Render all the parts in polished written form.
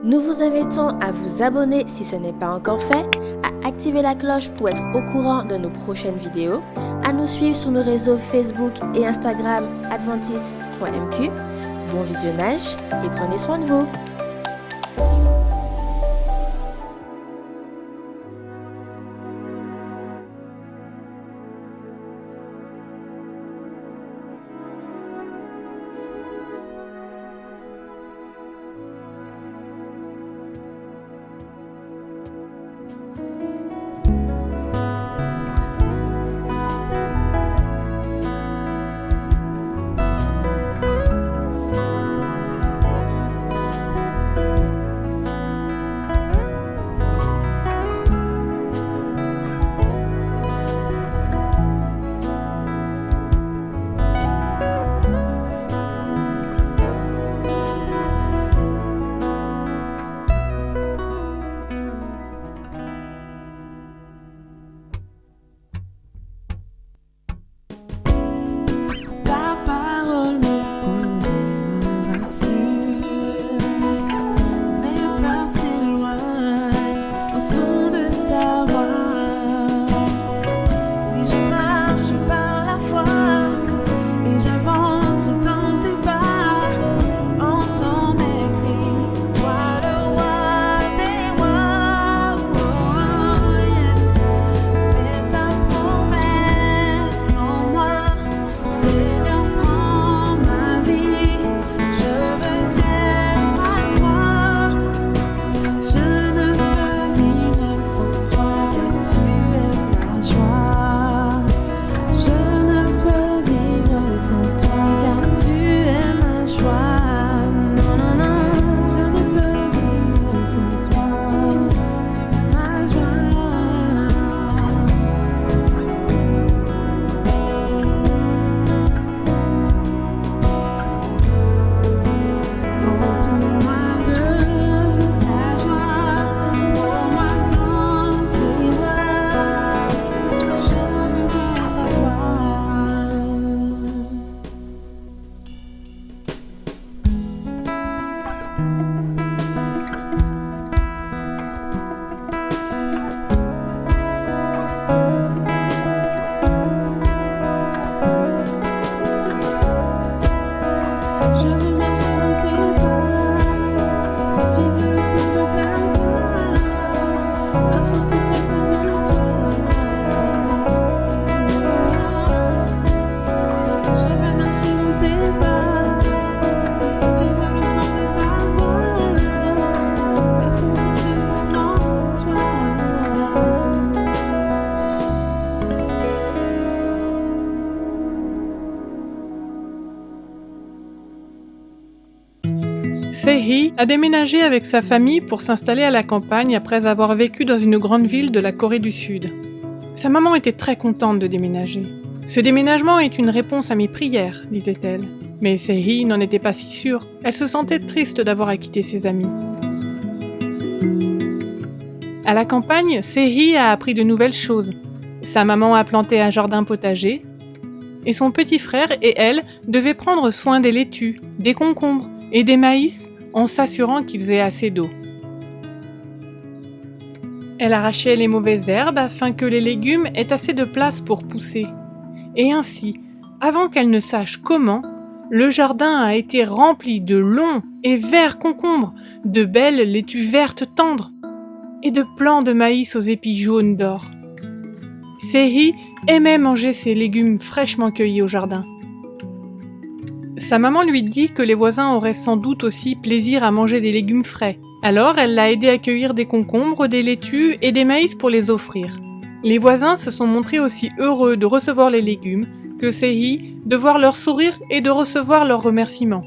Nous vous invitons à vous abonner si ce n'est pas encore fait, à activer la cloche pour être au courant de nos prochaines vidéos, à nous suivre sur nos réseaux Facebook et Instagram adventiste.mq. Bon visionnage et prenez soin de vous. Se-hee a déménagé avec sa famille pour s'installer à la campagne après avoir vécu dans une grande ville de la Corée du Sud. Sa maman était très contente de déménager. « Ce déménagement est une réponse à mes prières », disait-elle. Mais Se-hee n'en était pas si sûre. Elle se sentait triste d'avoir à quitter ses amis. À la campagne, Se-hee a appris de nouvelles choses. Sa maman a planté un jardin potager et son petit frère et elle devaient prendre soin des laitues, des concombres et des maïs en s'assurant qu'ils aient assez d'eau. Elle arrachait les mauvaises herbes afin que les légumes aient assez de place pour pousser. Et ainsi, avant qu'elle ne sache comment, le jardin a été rempli de longs et verts concombres, de belles laitues vertes tendres et de plants de maïs aux épis jaunes d'or. Se-hee aimait manger ces légumes fraîchement cueillis au jardin. Sa maman lui dit que les voisins auraient sans doute aussi plaisir à manger des légumes frais. Alors elle l'a aidé à cueillir des concombres, des laitues et des maïs pour les offrir. Les voisins se sont montrés aussi heureux de recevoir les légumes que Se-hee de voir leur sourire et de recevoir leurs remerciements.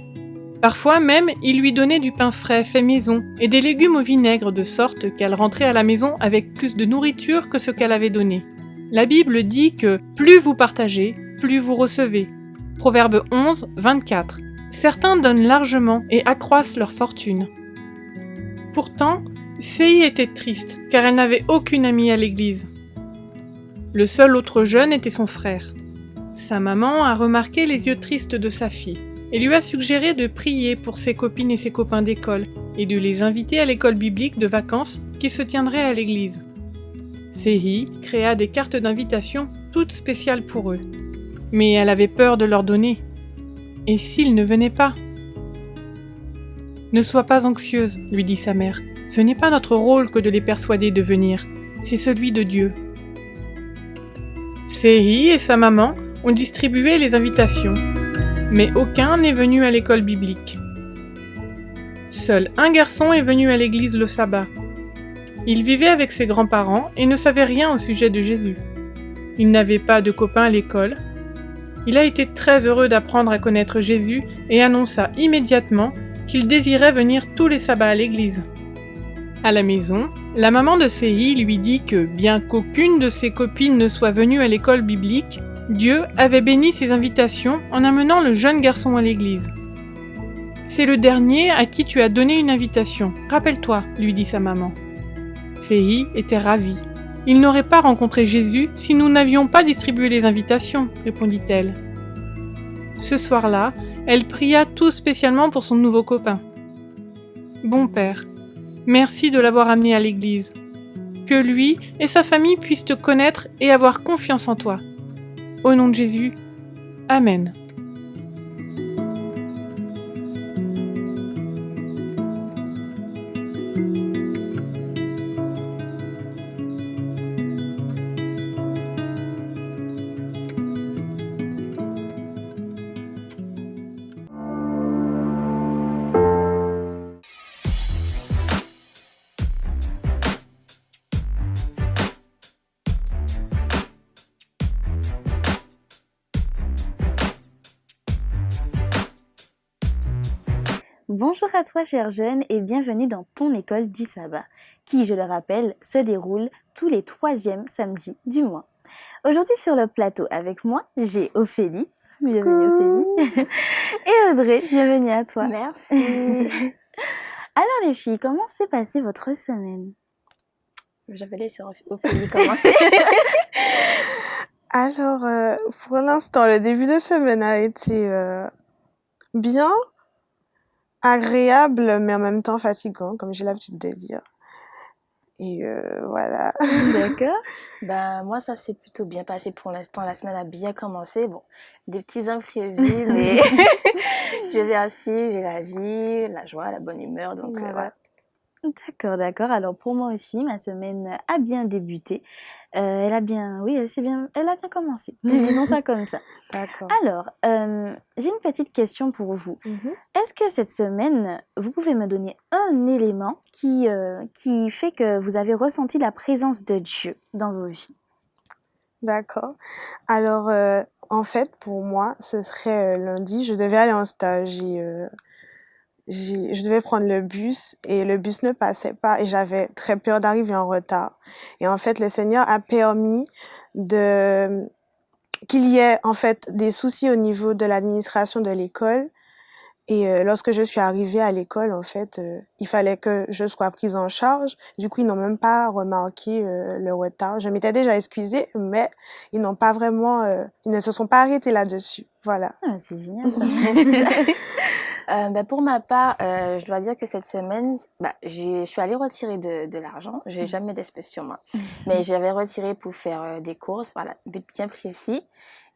Parfois même, ils lui donnaient du pain frais fait maison et des légumes au vinaigre de sorte qu'elle rentrait à la maison avec plus de nourriture que ce qu'elle avait donné. La Bible dit que plus vous partagez, plus vous recevez. Proverbe 11, 24. Certains donnent largement et accroissent leur fortune. Pourtant, Se-hee était triste, car elle n'avait aucune amie à l'église. Le seul autre jeune était son frère. Sa maman a remarqué les yeux tristes de sa fille. et lui a suggéré de prier pour ses copines et ses copains d'école et de les inviter à l'école biblique de vacances qui se tiendrait à l'église. Sehi créa des cartes d'invitation toutes spéciales pour eux. Mais elle avait peur de leur donner. Et s'ils ne venaient pas ? « Ne sois pas anxieuse, lui dit sa mère. Ce n'est pas notre rôle que de les persuader de venir, c'est celui de Dieu. » Sehi et sa maman ont distribué les invitations, mais aucun n'est venu à l'école biblique. Seul un garçon est venu à l'église le sabbat. Il vivait avec ses grands-parents et ne savait rien au sujet de Jésus. Il n'avait pas de copains à l'école. Il a été très heureux d'apprendre à connaître Jésus et annonça immédiatement qu'il désirait venir tous les sabbats à l'église. À la maison, la maman de Sehi lui dit que, bien qu'aucune de ses copines ne soit venue à l'école biblique, Dieu avait béni ses invitations en amenant le jeune garçon à l'église. « C'est le dernier à qui tu as donné une invitation, rappelle-toi, » lui dit sa maman. Sehi était ravie. « Il n'aurait pas rencontré Jésus si nous n'avions pas distribué les invitations, » répondit-elle. Ce soir-là, elle pria tout spécialement pour son nouveau copain. « Bon Père, merci de l'avoir amené à l'église. Que lui et sa famille puissent te connaître et avoir confiance en toi. Au nom de Jésus, Amen. » Bonjour à toi chers jeunes et bienvenue dans ton école du sabbat, qui, je le rappelle, se déroule tous les 3e samedis du mois. Aujourd'hui sur le plateau avec moi, j'ai Ophélie, bienvenue Ophélie, et Audrey, bienvenue à toi. Merci. Alors les filles, comment s'est passée votre semaine? J'avais laissé Ophélie commencer. Alors, pour l'instant, le début de semaine a été bien, agréable, mais en même temps fatigant, comme j'ai l'habitude de dire. Et voilà. D'accord. Ben, moi, ça s'est plutôt bien passé pour l'instant. La semaine a bien commencé. Bon, des petits imprévus, mais je vais ainsi, j'ai la vie, la joie, la bonne humeur. Donc, voilà. D'accord. Alors pour moi aussi, ma semaine a bien débuté. Elle a bien commencé. Disons ça comme ça. D'accord. Alors, j'ai une petite question pour vous. Est-ce que cette semaine, vous pouvez me donner un élément qui fait que vous avez ressenti la présence de Dieu dans vos vies? D'accord. Alors, en fait, pour moi, ce serait lundi, je devais aller en stage et je devais prendre le bus et le bus ne passait pas et j'avais très peur d'arriver en retard. Et en fait, le Seigneur a permis qu'il y ait en fait des soucis au niveau de l'administration de l'école. Et lorsque je suis arrivée à l'école, en fait, il fallait que je sois prise en charge. Du coup, ils n'ont même pas remarqué le retard. Je m'étais déjà excusée, mais ils n'ont pas vraiment, ils ne se sont pas arrêtés là-dessus. Voilà. Ah, c'est génial ça. Pour ma part, je dois dire que cette semaine, je suis allée retirer de l'argent. J'ai jamais d'espèces sur moi, mais j'avais retiré pour faire des courses, voilà, but bien précis.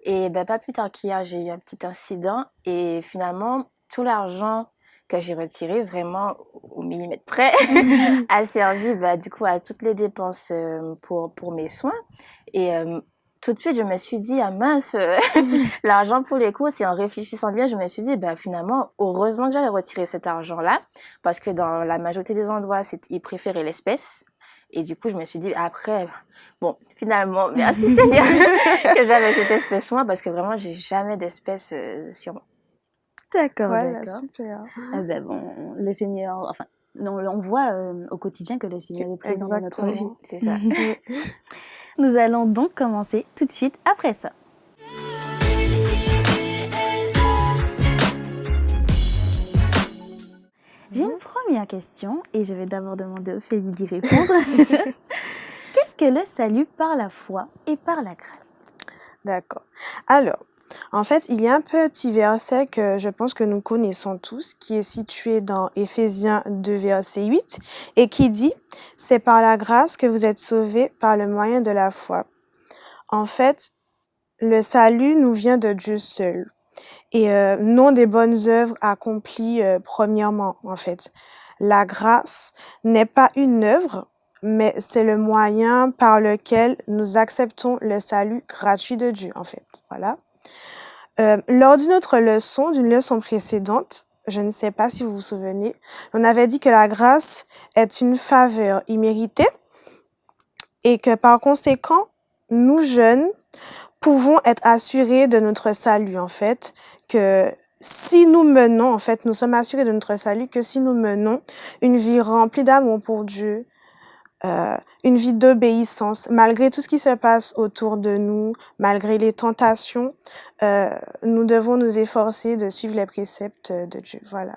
Et pas plus tard qu'hier, j'ai eu un petit incident et finalement, tout l'argent que j'ai retiré, vraiment au millimètre près, a servi du coup à toutes les dépenses pour mes soins. Et tout de suite, je me suis dit, ah mince, l'argent pour les courses, et en réfléchissant bien, je me suis dit, finalement, heureusement que j'avais retiré cet argent-là, parce que dans la majorité des endroits, ils préféraient l'espèce. Et du coup, je me suis dit, après, bon, finalement, merci Seigneur que j'avais cette espèce sur moi, parce que vraiment, j'ai jamais d'espèce sur moi. D'accord. Super. Bon, le Seigneur, enfin, on voit au quotidien que le Seigneur est présent dans notre vie. C'est ça. Nous allons donc commencer tout de suite après ça. J'ai une première question et je vais d'abord demander à Ophélie d'y répondre. Qu'est-ce que le salut par la foi et par la grâce? D'accord. Alors, En fait, il y a un petit verset que je pense que nous connaissons tous, qui est situé dans Éphésiens 2, verset 8, et qui dit « C'est par la grâce que vous êtes sauvés par le moyen de la foi ». En fait, le salut nous vient de Dieu seul et non des bonnes œuvres accomplies premièrement, en fait. La grâce n'est pas une œuvre, mais c'est le moyen par lequel nous acceptons le salut gratuit de Dieu, en fait. Voilà. Lors d'une autre leçon, d'une leçon précédente, je ne sais pas si vous vous souvenez, on avait dit que la grâce est une faveur imméritée et que par conséquent, nous jeunes pouvons être assurés de notre salut, en fait, que si nous menons, en fait, nous sommes assurés de notre salut que si nous menons une vie remplie d'amour pour Dieu, une vie d'obéissance, malgré tout ce qui se passe autour de nous, malgré les tentations, nous devons nous efforcer de suivre les préceptes de Dieu. Voilà.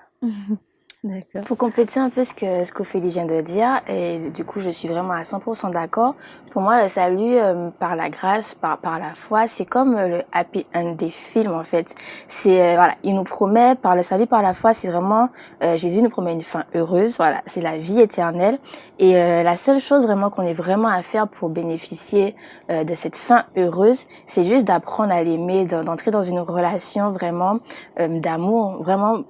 D'accord. Pour compléter un peu ce qu'Ophélie vient de dire, et du coup je suis vraiment à 100% d'accord, pour moi le salut par la grâce, par la foi, c'est comme le happy end des films en fait. C'est voilà, il nous promet par le salut, par la foi, c'est vraiment Jésus nous promet une fin heureuse, voilà, c'est la vie éternelle. Et la seule chose vraiment qu'on ait vraiment à faire pour bénéficier de cette fin heureuse, c'est juste d'apprendre à l'aimer, d'entrer dans une relation vraiment d'amour, vraiment.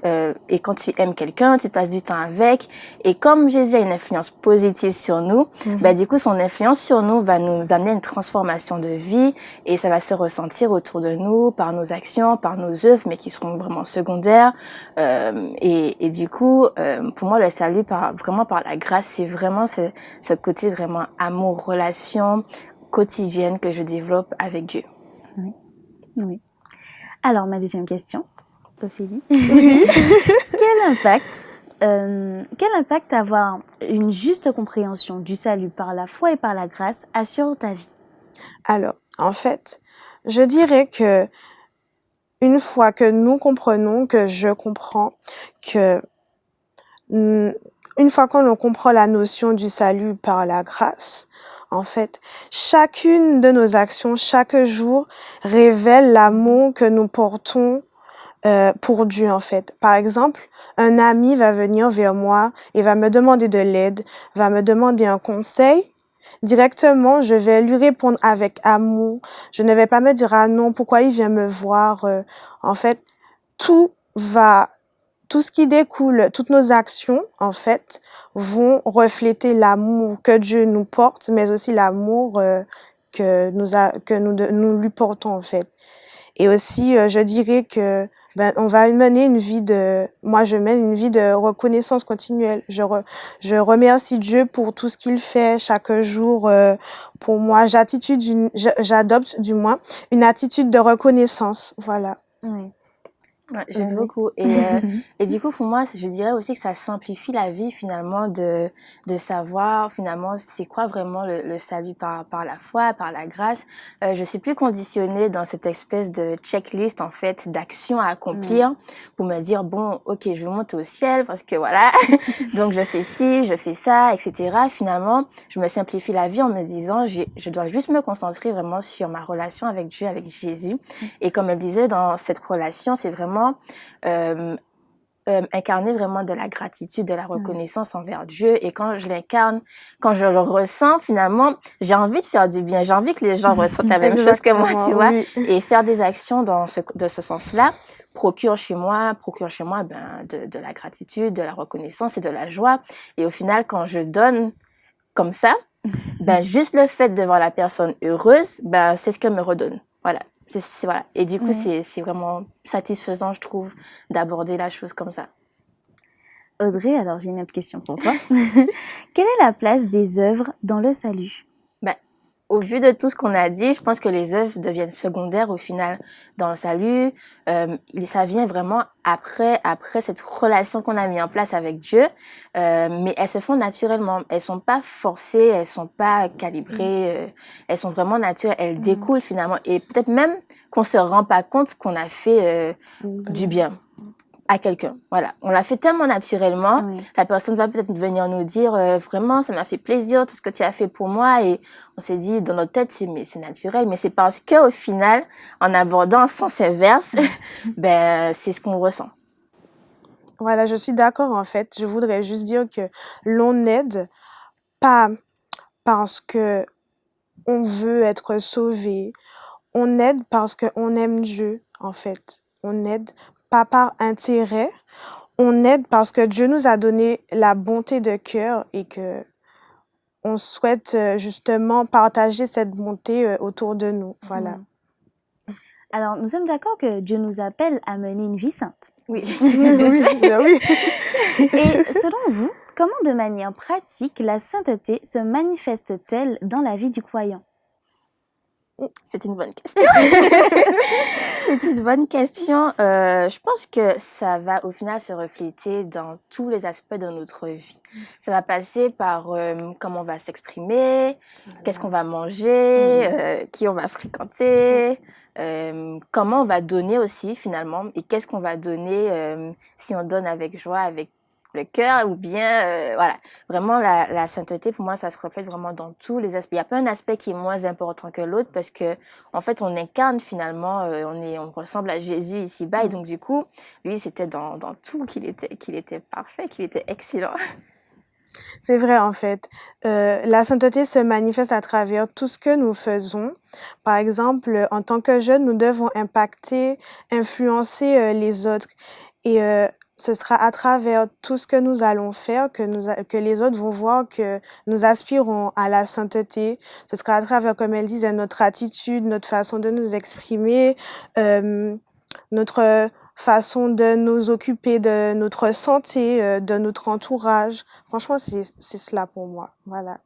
Et quand tu aimes quelqu'un, tu passes du temps avec. Et comme Jésus a une influence positive sur nous, bah, du coup, son influence sur nous va nous amener à une transformation de vie et ça va se ressentir autour de nous, par nos actions, par nos œuvres, mais qui seront vraiment secondaires. Et du coup, pour moi, le salut vraiment par la grâce, c'est vraiment ce côté vraiment amour, relation quotidienne que je développe avec Dieu. Oui. Oui. Alors, ma deuxième question, Ophélie. Oui. Quel impact avoir une juste compréhension du salut par la foi et par la grâce assure ta vie? Alors, en fait, je dirais que une fois que nous comprenons, que je comprends, que une fois qu'on comprend la notion du salut par la grâce, en fait, chacune de nos actions, chaque jour, révèle l'amour que nous portons pour Dieu, en fait. Par exemple, un ami va venir vers moi et va me demander de l'aide, va me demander un conseil. Directement, je vais lui répondre avec amour. Je ne vais pas me dire, ah non, pourquoi il vient me voir? En fait, tout ce qui découle, toutes nos actions, en fait, vont refléter l'amour que Dieu nous porte, mais aussi l'amour que nous lui portons, en fait. Et aussi, je dirais que on va mener je mène une vie de reconnaissance continuelle. Je remercie Dieu pour tout ce qu'il fait chaque jour pour moi. J'adopte du moins une attitude de reconnaissance. Voilà. Oui. Ouais, j'aime beaucoup. Et du coup, pour moi, je dirais aussi que ça simplifie la vie finalement de savoir finalement c'est quoi vraiment le salut par la foi, par la grâce. Je suis plus conditionnée dans cette espèce de checklist en fait d'actions à accomplir pour me dire bon, ok, je veux monter au ciel parce que voilà, donc je fais ci, je fais ça, etc. Finalement, je me simplifie la vie en me disant je dois juste me concentrer vraiment sur ma relation avec Dieu, avec Jésus. Et comme elle disait, dans cette relation, c'est vraiment incarner vraiment de la gratitude, de la reconnaissance envers Dieu. Et quand je l'incarne, quand je le ressens, finalement, j'ai envie de faire du bien. J'ai envie que les gens ressentent la même chose que moi, tu vois. Oui. Et faire des actions de ce sens-là procure chez moi de la gratitude, de la reconnaissance et de la joie. Et au final, quand je donne comme ça, juste le fait de voir la personne heureuse, c'est ce qu'elle me redonne. Voilà. Voilà. Et du coup, c'est vraiment satisfaisant, je trouve, d'aborder la chose comme ça. Audrey, alors j'ai une autre question pour toi. Quelle est la place des œuvres dans le salut? Au vu de tout ce qu'on a dit, je pense que les œuvres deviennent secondaires au final dans le salut. Ça vient vraiment après cette relation qu'on a mis en place avec Dieu, mais elles se font naturellement. Elles sont pas forcées, elles sont pas calibrées, elles sont vraiment naturelles. Elles découlent finalement, et peut-être même qu'on se rend pas compte qu'on a fait du bien. à quelqu'un. Voilà, on l'a fait tellement naturellement. Oui. La personne va peut-être venir nous dire vraiment, ça m'a fait plaisir tout ce que tu as fait pour moi. Et on s'est dit dans notre tête, c'est naturel, mais c'est parce que au final, en abordant en sens inverse, ben c'est ce qu'on ressent. Voilà, je suis d'accord en fait. Je voudrais juste dire que l'on aide pas parce que on veut être sauvé. On aide parce qu'on aime Dieu, en fait. On aide pas par intérêt. On aide parce que Dieu nous a donné la bonté de cœur et que on souhaite justement partager cette bonté autour de nous. Voilà. Alors, nous sommes d'accord que Dieu nous appelle à mener une vie sainte. Oui. Oui, bien oui. Et selon vous, comment de manière pratique la sainteté se manifeste-t-elle dans la vie du croyant? C'est une bonne question. C'est une bonne question. Je pense que ça va au final se refléter dans tous les aspects de notre vie. Ça va passer par comment on va s'exprimer, qu'est-ce qu'on va manger, qui on va fréquenter, comment on va donner aussi finalement et qu'est-ce qu'on va donner si on donne avec joie, avec le cœur ou bien voilà, vraiment la sainteté pour moi ça se reflète vraiment dans tous les aspects. Il n'y a pas un aspect qui est moins important que l'autre parce que en fait on incarne finalement on ressemble à Jésus ici-bas et donc du coup lui c'était dans tout qu'il était parfait, qu'il était excellent. C'est vrai en fait. La sainteté se manifeste à travers tout ce que nous faisons. Par exemple, en tant que jeunes, nous devons impacter, influencer les autres. Et ce sera à travers tout ce que nous allons faire que les autres vont voir que nous aspirons à la sainteté. Ce sera à travers, comme elle disait, notre attitude, notre façon de nous exprimer, notre façon de nous occuper de notre santé, de notre entourage. Franchement, c'est cela pour moi. Voilà.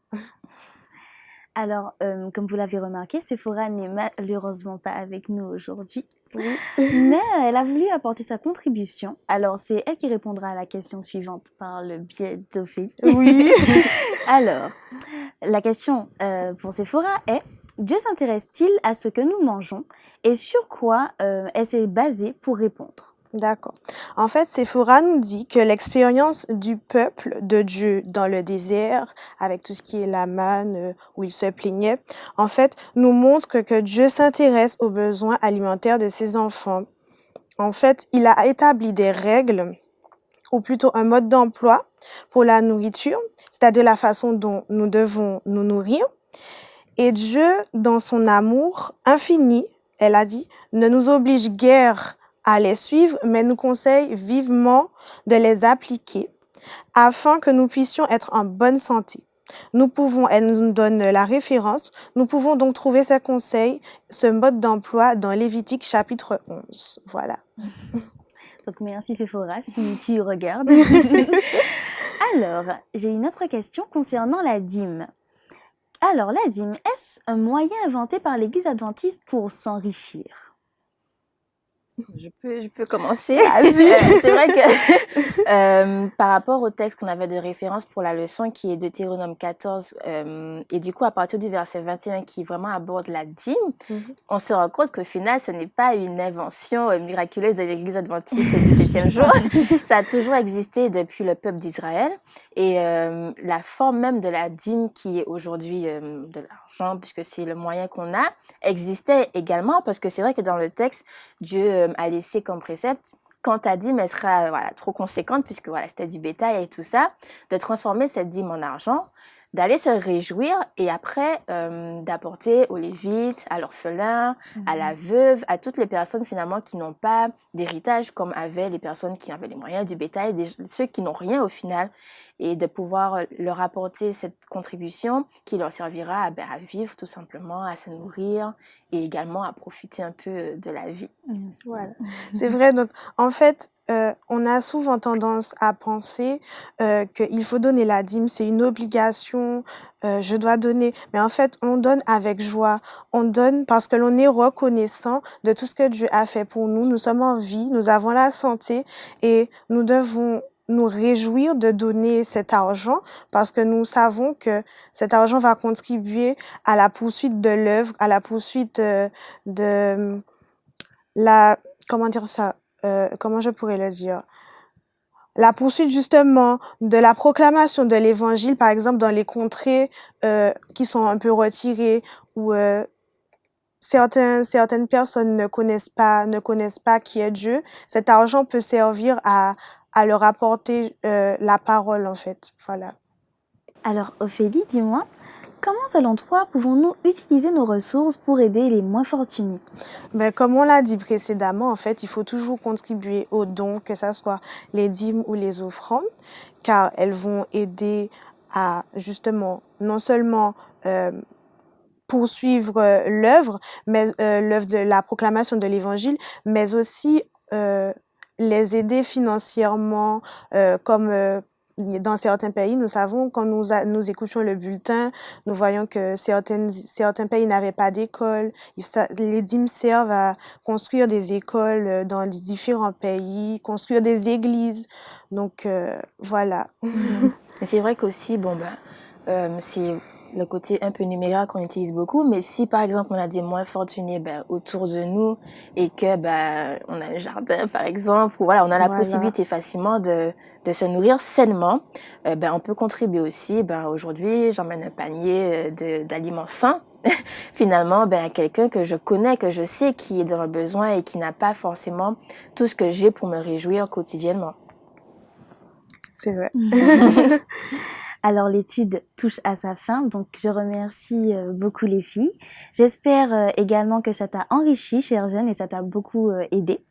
Alors, comme vous l'avez remarqué, Sephora n'est malheureusement pas avec nous aujourd'hui, Oui. mais elle a voulu apporter sa contribution. Alors, c'est elle qui répondra à la question suivante par le biais d'Ophélie. Oui. Alors, la question pour Sephora est: Dieu s'intéresse-t-il à ce que nous mangeons et sur quoi elle s'est basée pour répondre? D'accord. En fait, Séphora nous dit que l'expérience du peuple de Dieu dans le désert, avec tout ce qui est la manne, où il se plaignait, en fait, nous montre que Dieu s'intéresse aux besoins alimentaires de ses enfants. En fait, il a établi des règles, ou plutôt un mode d'emploi pour la nourriture, c'est-à-dire la façon dont nous devons nous nourrir. Et Dieu, dans son amour infini, elle a dit, ne nous oblige guère à les suivre, mais nous conseille vivement de les appliquer afin que nous puissions être en bonne santé. Elle nous donne la référence, nous pouvons donc trouver ces conseils, ce mode d'emploi dans Lévitique chapitre 11. Voilà. Donc merci Sephora si tu regardes. Alors, j'ai une autre question concernant la dîme. Alors, la dîme, est-ce un moyen inventé par l'Église adventiste pour s'enrichir? Je peux commencer. Vas-y. C'est vrai que par rapport au texte qu'on avait de référence pour la leçon qui est Deutéronome 14 et du coup à partir du verset 21 qui vraiment aborde la dîme, on se rend compte qu'au final ce n'est pas une invention miraculeuse de l'Église adventiste du 7e jour. Ça a toujours existé depuis le peuple d'Israël et la forme même de la dîme qui est aujourd'hui de l'argent puisque c'est le moyen qu'on a existait également parce que c'est vrai que dans le texte Dieu a laissé comme précepte quand ta dîme elle sera trop conséquente puisque c'était du bétail et tout ça, de transformer cette dîme en argent, d'aller se réjouir et après d'apporter aux Lévites, à l'orphelin, à la veuve, à toutes les personnes finalement qui n'ont pas d'héritage comme avaient les personnes qui avaient les moyens du bétail, ceux qui n'ont rien au final et de pouvoir leur apporter cette contribution qui leur servira à vivre tout simplement, à se nourrir et également à profiter un peu de la vie. Voilà, c'est vrai. Donc, en fait, on a souvent tendance à penser qu'il faut donner la dîme, c'est une obligation, je dois donner. Mais en fait, on donne avec joie. On donne parce que l'on est reconnaissant de tout ce que Dieu a fait pour nous. Nous sommes en vie, nous avons la santé et nous devons nous réjouir de donner cet argent parce que nous savons que cet argent va contribuer à la poursuite de l'œuvre, à la poursuite de comment dire ça, comment je pourrais le dire, la poursuite justement de la proclamation de l'évangile, par exemple dans les contrées qui sont un peu retirées où certaines personnes ne connaissent pas qui est Dieu, cet argent peut servir à leur apporter la parole en fait. Voilà. Alors Ophélie, dis-moi, comment selon toi pouvons-nous utiliser nos ressources pour aider les moins fortunés? Ben, comme on l'a dit précédemment, en fait, il faut toujours contribuer aux dons, que ce soit les dîmes ou les offrandes, car elles vont aider à justement non seulement poursuivre l'œuvre, mais l'œuvre de la proclamation de l'évangile, mais aussi les aider financièrement, comme dans certains pays, nous savons, quand nous écoutions le bulletin, nous voyons que certains pays n'avaient pas d'école. Les dîmes servent à construire des écoles dans les différents pays, construire des églises. Donc, voilà. Mais c'est vrai qu'aussi, c'est le côté un peu numérique qu'on utilise beaucoup, mais si par exemple on a des moins fortunés autour de nous et que on a un jardin par exemple, ou voilà, on a la possibilité facilement de se nourrir sainement, on peut contribuer aussi. Aujourd'hui, j'emmène un panier d'aliments sains finalement à quelqu'un que je connais, que je sais qui est dans le besoin et qui n'a pas forcément tout ce que j'ai pour me réjouir quotidiennement. C'est vrai. Alors l'étude touche à sa fin, donc je remercie beaucoup les filles. J'espère également que ça t'a enrichi, chère jeune, et ça t'a beaucoup aidé.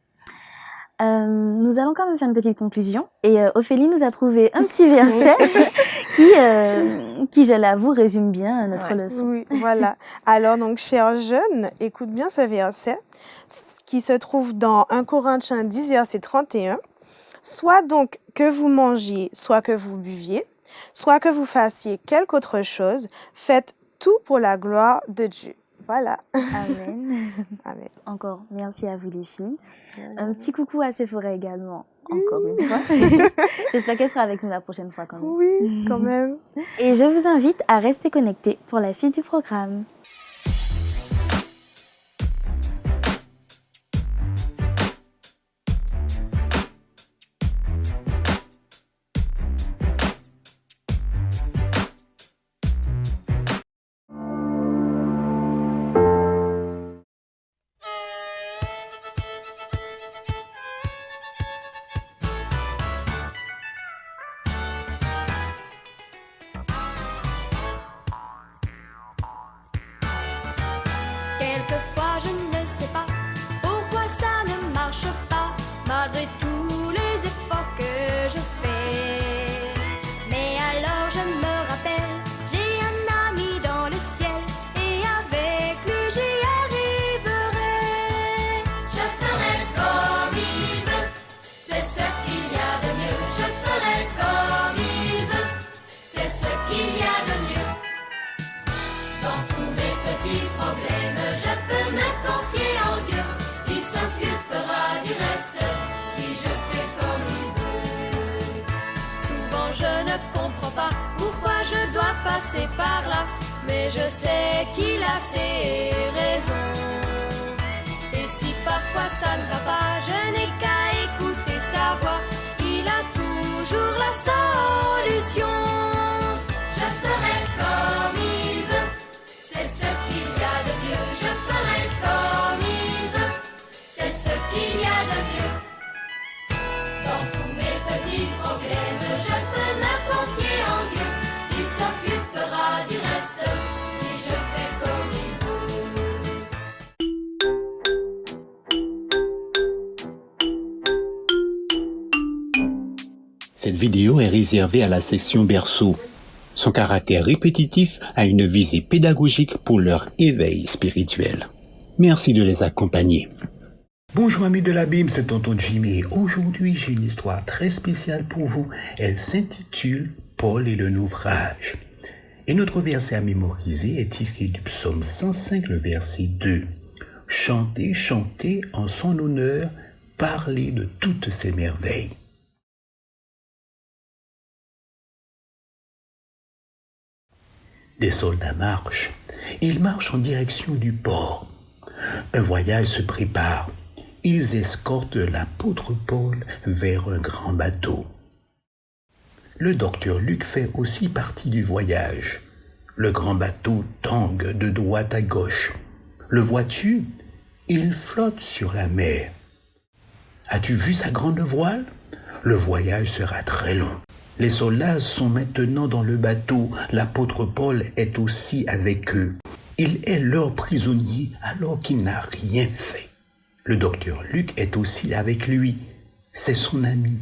Nous allons quand même faire une petite conclusion. Et Ophélie nous a trouvé un petit verset qui, je l'avoue, résume bien notre leçon. Oui, voilà. Alors donc, chers jeunes, écoute bien ce verset qui se trouve dans 1 Corinthiens 10, verset 31. Soit donc que vous mangiez, soit que vous buviez, soit que vous fassiez quelque autre chose, faites tout pour la gloire de Dieu. Voilà. Amen. Amen. Encore, merci à vous les filles. Un petit coucou à Sephora également, encore une fois. J'espère qu'elle sera avec nous la prochaine fois quand même. Oui, quand même. Et je vous invite à rester connectés pour la suite du programme. Quelquefois je ne sais pas pourquoi ça ne marche pas, malgré tous les efforts que je fais. Mais alors je me rappelle, j'ai un ami dans le ciel, et avec lui j'y arriverai. Je ferai comme il veut, c'est ce qu'il y a de mieux. Je ferai comme il veut, c'est ce qu'il y a de mieux. Dans tous mes petits problèmes, je peux me confier en Dieu. Il s'occupera du reste si je fais comme il veut. Souvent je ne comprends pas pourquoi je dois passer par là, mais je sais qu'il a ses raisons. Et si parfois ça ne va pas, je n'ai qu'à écouter sa voix. Il a toujours la solution. Je ferai comme il veut, c'est ce qu'il y a de mieux. Je ferai comme il veut, c'est ce qu'il y a de mieux. Dans tous mes petits problèmes, je peux me confier en Dieu. Il s'occupera du reste si je fais comme il veut. Cette vidéo est réservée à la section berceau. Son caractère répétitif a une visée pédagogique pour leur éveil spirituel. Merci de les accompagner. Bonjour amis de l'Abîme, c'est tonton Jimmy et aujourd'hui j'ai une histoire très spéciale pour vous. Elle s'intitule Paul et le naufrage. Et notre verset à mémoriser est tiré du psaume 105, le verset 2. Chantez, chantez en son honneur, parlez de toutes ses merveilles. Des soldats marchent. Ils marchent en direction du port. Un voyage se prépare. Ils escortent l'apôtre Paul vers un grand bateau. le docteur Luc fait aussi partie du voyage. Le grand bateau tangue de droite à gauche. Le vois-tu? Il flotte sur la mer. As-tu vu sa grande voile? Le voyage sera très long. Les soldats sont maintenant dans le bateau. L'apôtre Paul est aussi avec eux. Il est leur prisonnier alors qu'il n'a rien fait. Le docteur Luc est aussi avec lui. C'est son ami.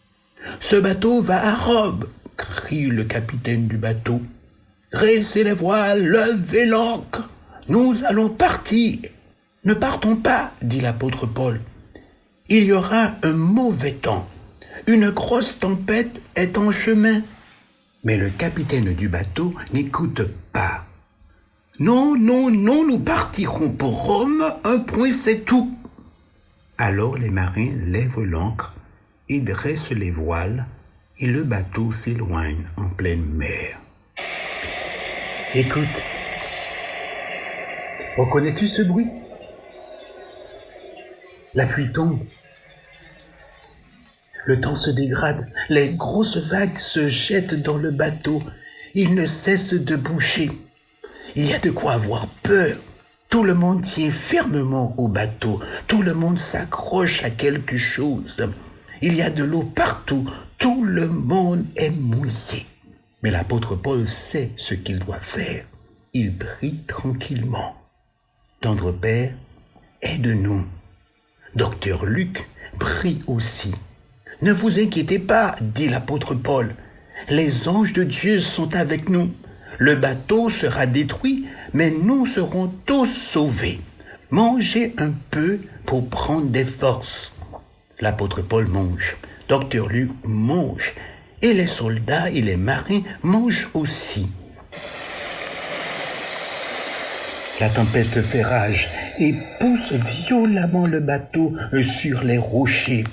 « Ce bateau va à Rome !» crie le capitaine du bateau. « Dressez les voiles, levez l'ancre, nous allons partir. »« Ne partons pas, » dit l'apôtre Paul. « Il y aura un mauvais temps. Une grosse tempête est en chemin. » Mais le capitaine du bateau n'écoute pas. « Non, non, non, nous partirons pour Rome, un point c'est tout. » Alors les marins lèvent l'ancre et dressent les voiles, et le bateau s'éloigne en pleine mer. Écoute, reconnais-tu ce bruit? La pluie tombe. Le temps se dégrade, les grosses vagues se jettent dans le bateau, il ne cesse de boucher. Il y a de quoi avoir peur. Tout le monde tient fermement au bateau, tout le monde s'accroche à quelque chose. Il y a de l'eau partout, tout le monde est mouillé. Mais l'apôtre Paul sait ce qu'il doit faire. Il prie tranquillement. Tendre Père, aide-nous. Docteur Luc prie aussi. Ne vous inquiétez pas, dit l'apôtre Paul. Les anges de Dieu sont avec nous. Le bateau sera détruit, mais nous serons tous sauvés. Mangez un peu pour prendre des forces. L'apôtre Paul mange, docteur Luc mange, et les soldats et les marins mangent aussi. La tempête fait rage et pousse violemment le bateau sur les rochers.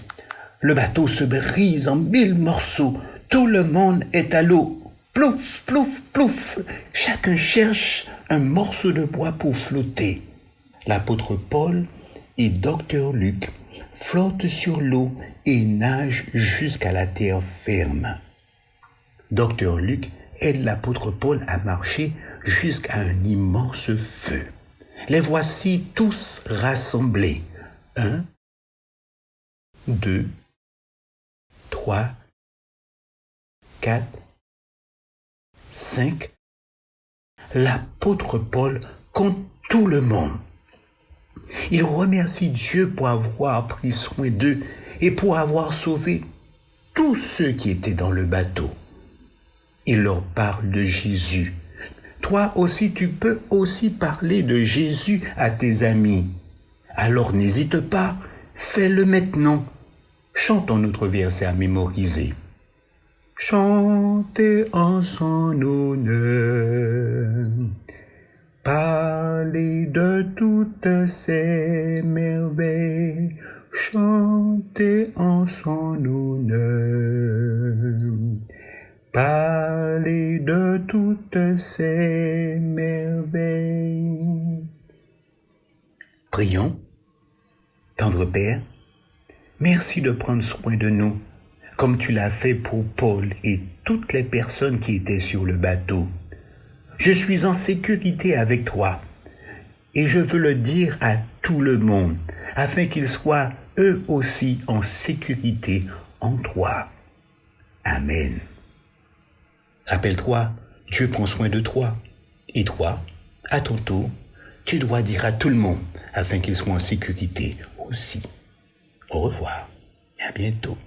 Le bateau se brise en 1000 morceaux. Tout le monde est à l'eau. Plouf, plouf, plouf. Chacun cherche un morceau de bois pour flotter. L'apôtre Paul et docteur Luc flottent sur l'eau et nagent jusqu'à la terre ferme. Docteur Luc aide l'apôtre Paul à marcher jusqu'à un immense feu. Les voici tous rassemblés. 1, 2, 3, 4, 5. L'apôtre Paul compte tout le monde. Il remercie Dieu pour avoir pris soin d'eux et pour avoir sauvé tous ceux qui étaient dans le bateau. Il leur parle de Jésus. Toi aussi, tu peux aussi parler de Jésus à tes amis. Alors n'hésite pas, fais-le maintenant. Chantons notre verset à mémoriser. Chantez en son honneur. Parlez de toutes ces merveilles, chantez en son honneur. Parlez de toutes ces merveilles. Prions. Tendre Père, merci de prendre soin de nous, comme tu l'as fait pour Paul et toutes les personnes qui étaient sur le bateau. Je suis en sécurité avec toi et je veux le dire à tout le monde afin qu'ils soient eux aussi en sécurité en toi. Amen. Rappelle-toi, Dieu prend soin de toi et toi, à ton tour, tu dois dire à tout le monde afin qu'ils soient en sécurité aussi. Au revoir et à bientôt.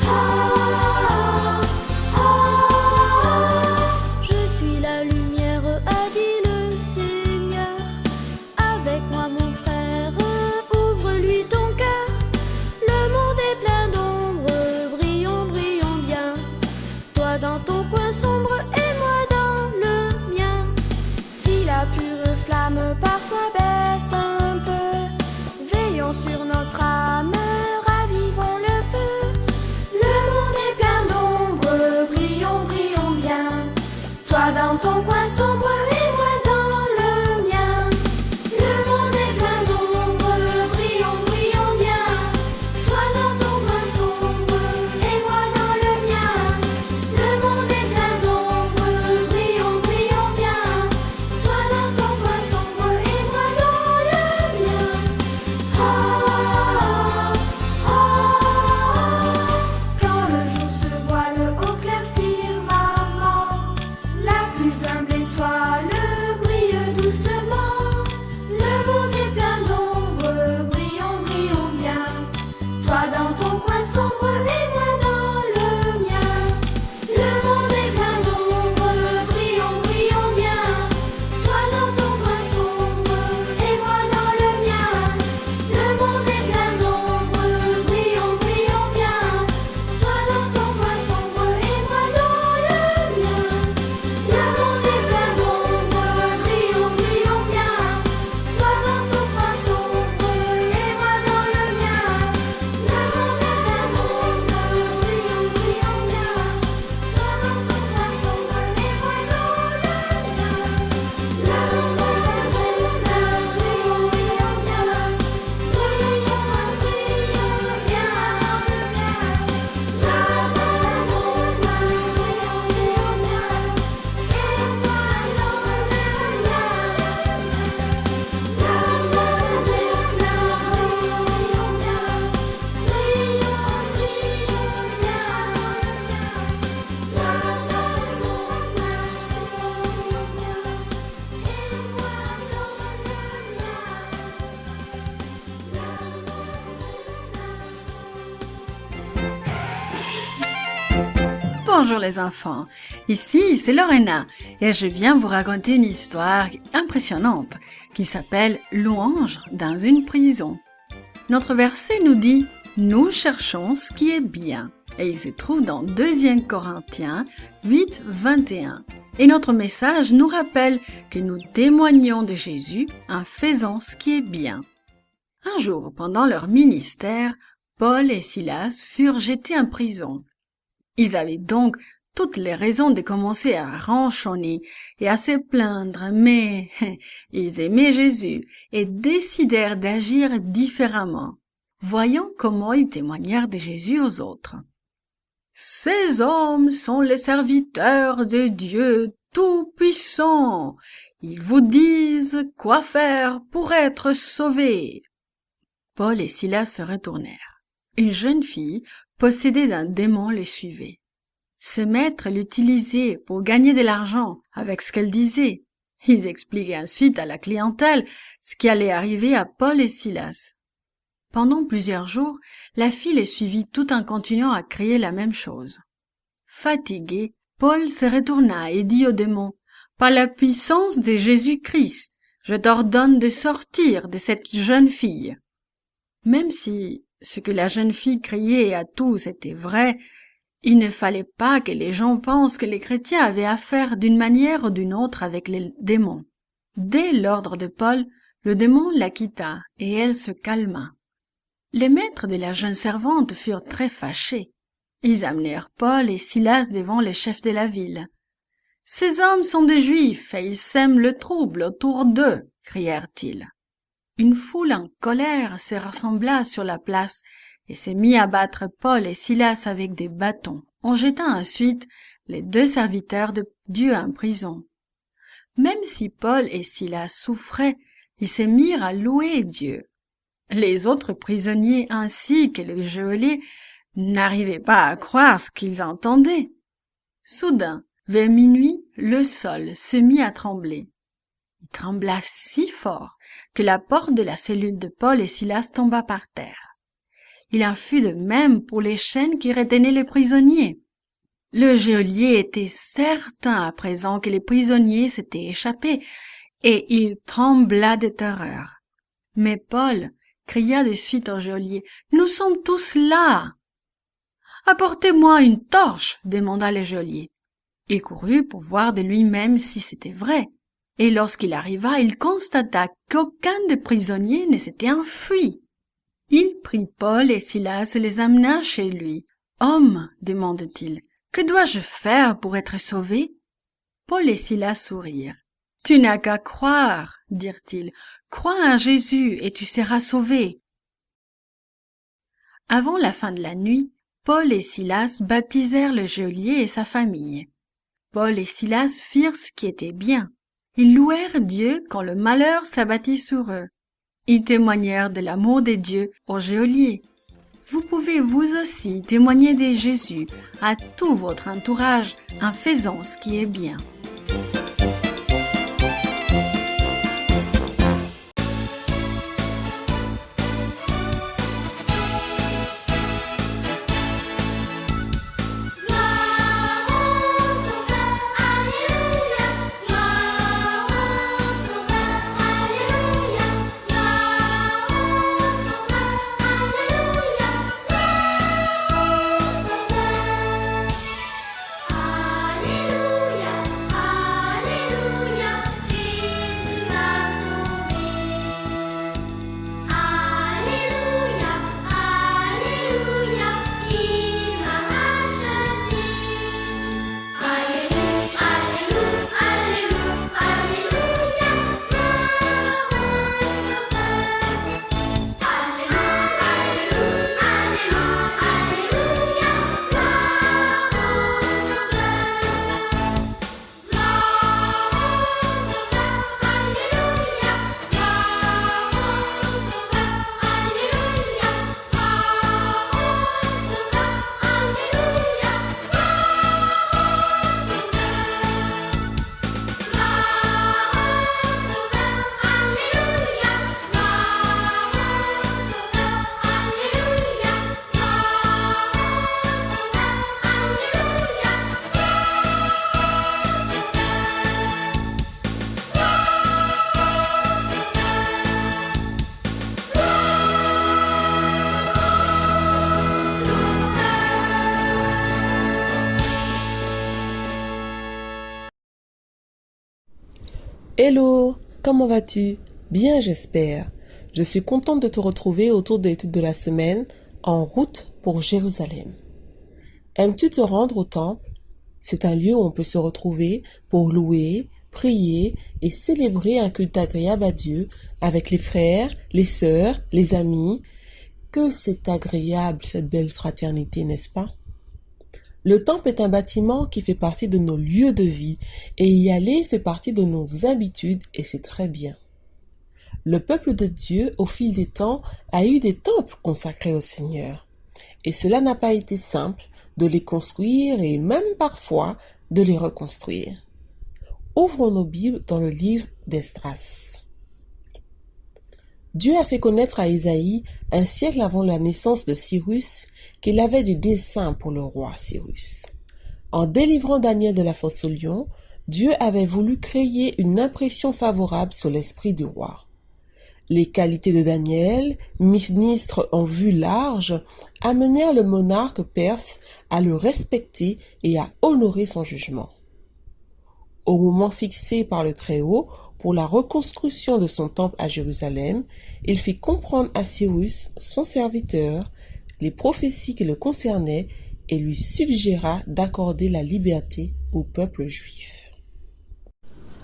Oh Toi dans ton coin sombre et moi dans le mien. Le monde est plein d'ombre, brillons, brillons bien. Toi dans ton coin sombre et moi dans le mien. Le monde est plein d'ombre, brillons, brillons bien. Toi dans ton coin sombre et moi dans le mien. Ah, ah, ah. Quand le jour se voile au clair firmament, la plus humble étoile brille doucement. Le monde est plein d'ombre, brillons, brillons bien. Toi dans ton coin sombre et moi dans le mien. Le monde est plein d'ombre, brillons, brillons bien. Toi dans ton coin sombre et moi dans le mien. Le monde est plein d'ombre, brillons, brillons bien. Toi dans ton coin sombre et moi dans le mien. Le monde est plein d'ombre, brillons, brillons bien. Toi dans ton coin sombre et moi dans le mien. Le monde est plein d'ombre, brillons, brillons bien. Toi dans ton coin sombre et moi dans le mien. Le monde est plein d'ombre, brillons, brillons bien. Brillons, brillons bien dans le mien. Toi dans ton coin sombre brillons bien. Et moi dans le mien. Le monde est plein brillons, brillons bien. Brillons, brillons bien dans le mien. Toi dans ton coin sombre brillons bien. Et moi dans Bonjour les enfants, ici c'est Lorena et je viens vous raconter une histoire impressionnante qui s'appelle Louange dans une prison. Notre verset nous dit « Nous cherchons ce qui est bien » et il se trouve dans 2 Corinthiens 8, 21. Et notre message nous rappelle que nous témoignons de Jésus en faisant ce qui est bien. Un jour, pendant leur ministère, Paul et Silas furent jetés en prison. Ils avaient donc toutes les raisons de commencer à ronchonner et à se plaindre, mais ils aimaient Jésus et décidèrent d'agir différemment. Voyons comment ils témoignèrent de Jésus aux autres. Ces hommes sont les serviteurs de Dieu Tout-Puissant. Ils vous disent quoi faire pour être sauvés. Paul et Silas se retournèrent. Une jeune fille possédée d'un démon les suivait. Ses maîtres l'utilisaient pour gagner de l'argent avec ce qu'elle disait. Ils expliquaient ensuite à la clientèle ce qui allait arriver à Paul et Silas. Pendant plusieurs jours, la fille les suivit tout en continuant à crier la même chose. Fatigué, Paul se retourna et dit au démon, « Par la puissance de Jésus-Christ, je t'ordonne de sortir de cette jeune fille. » Même si ce que la jeune fille criait à tous était vrai, il ne fallait pas que les gens pensent que les chrétiens avaient affaire d'une manière ou d'une autre avec les démons. Dès l'ordre de Paul, le démon la quitta et elle se calma. Les maîtres de la jeune servante furent très fâchés. Ils amenèrent Paul et Silas devant les chefs de la ville. « Ces hommes sont des Juifs et ils sèment le trouble autour d'eux » crièrent-ils. Une foule en colère se rassembla sur la place et s'est mis à battre Paul et Silas avec des bâtons, en jetant ensuite les 2 serviteurs de Dieu en prison. Même si Paul et Silas souffraient, ils se mirent à louer Dieu. Les autres prisonniers ainsi que le geôlier n'arrivaient pas à croire ce qu'ils entendaient. Soudain, vers minuit, le sol se mit à trembler. Il trembla si fort que la porte de la cellule de Paul et Silas tomba par terre. Il en fut de même pour les chaînes qui retenaient les prisonniers. Le geôlier était certain à présent que les prisonniers s'étaient échappés, et il trembla de terreur. Mais Paul cria de suite au geôlier, « Nous sommes tous là !»« Apportez-moi une torche !» demanda le geôlier. Il courut pour voir de lui-même si c'était vrai. Et lorsqu'il arriva, il constata qu'aucun des prisonniers ne s'était enfui. Il prit Paul et Silas et les amena chez lui. « Homme, demanda-t-il, que dois-je faire pour être sauvé ?» Paul et Silas sourirent. « Tu n'as qu'à croire, dirent-ils. Crois en Jésus et tu seras sauvé. » Avant la fin de la nuit, Paul et Silas baptisèrent le geôlier et sa famille. Paul et Silas firent ce qui était bien. Ils louèrent Dieu quand le malheur s'abattit sur eux. Ils témoignèrent de l'amour de Dieu au geôlier. Vous pouvez vous aussi témoigner de Jésus à tout votre entourage en faisant ce qui est bien. Hello, comment vas-tu? Bien, j'espère. Je suis contente de te retrouver autour de l'étude de la semaine en route pour Jérusalem. Aimes-tu te rendre au temple? C'est un lieu où on peut se retrouver pour louer, prier et célébrer un culte agréable à Dieu avec les frères, les sœurs, les amis. Que c'est agréable cette belle fraternité, n'est-ce pas? Le temple est un bâtiment qui fait partie de nos lieux de vie et y aller fait partie de nos habitudes et c'est très bien. Le peuple de Dieu, au fil des temps, a eu des temples consacrés au Seigneur. Et cela n'a pas été simple de les construire et même parfois de les reconstruire. Ouvrons nos Bibles dans le livre d'Esdras. Dieu a fait connaître à Isaïe, un siècle avant la naissance de Cyrus, qu'il avait des desseins pour le roi Cyrus. En délivrant Daniel de la fosse au lion, Dieu avait voulu créer une impression favorable sur l'esprit du roi. Les qualités de Daniel, ministre en vue large, amenèrent le monarque perse à le respecter et à honorer son jugement. Au moment fixé par le Très-Haut pour la reconstruction de son temple à Jérusalem, il fit comprendre à Cyrus, son serviteur, les prophéties qui le concernaient et lui suggéra d'accorder la liberté au peuple juif.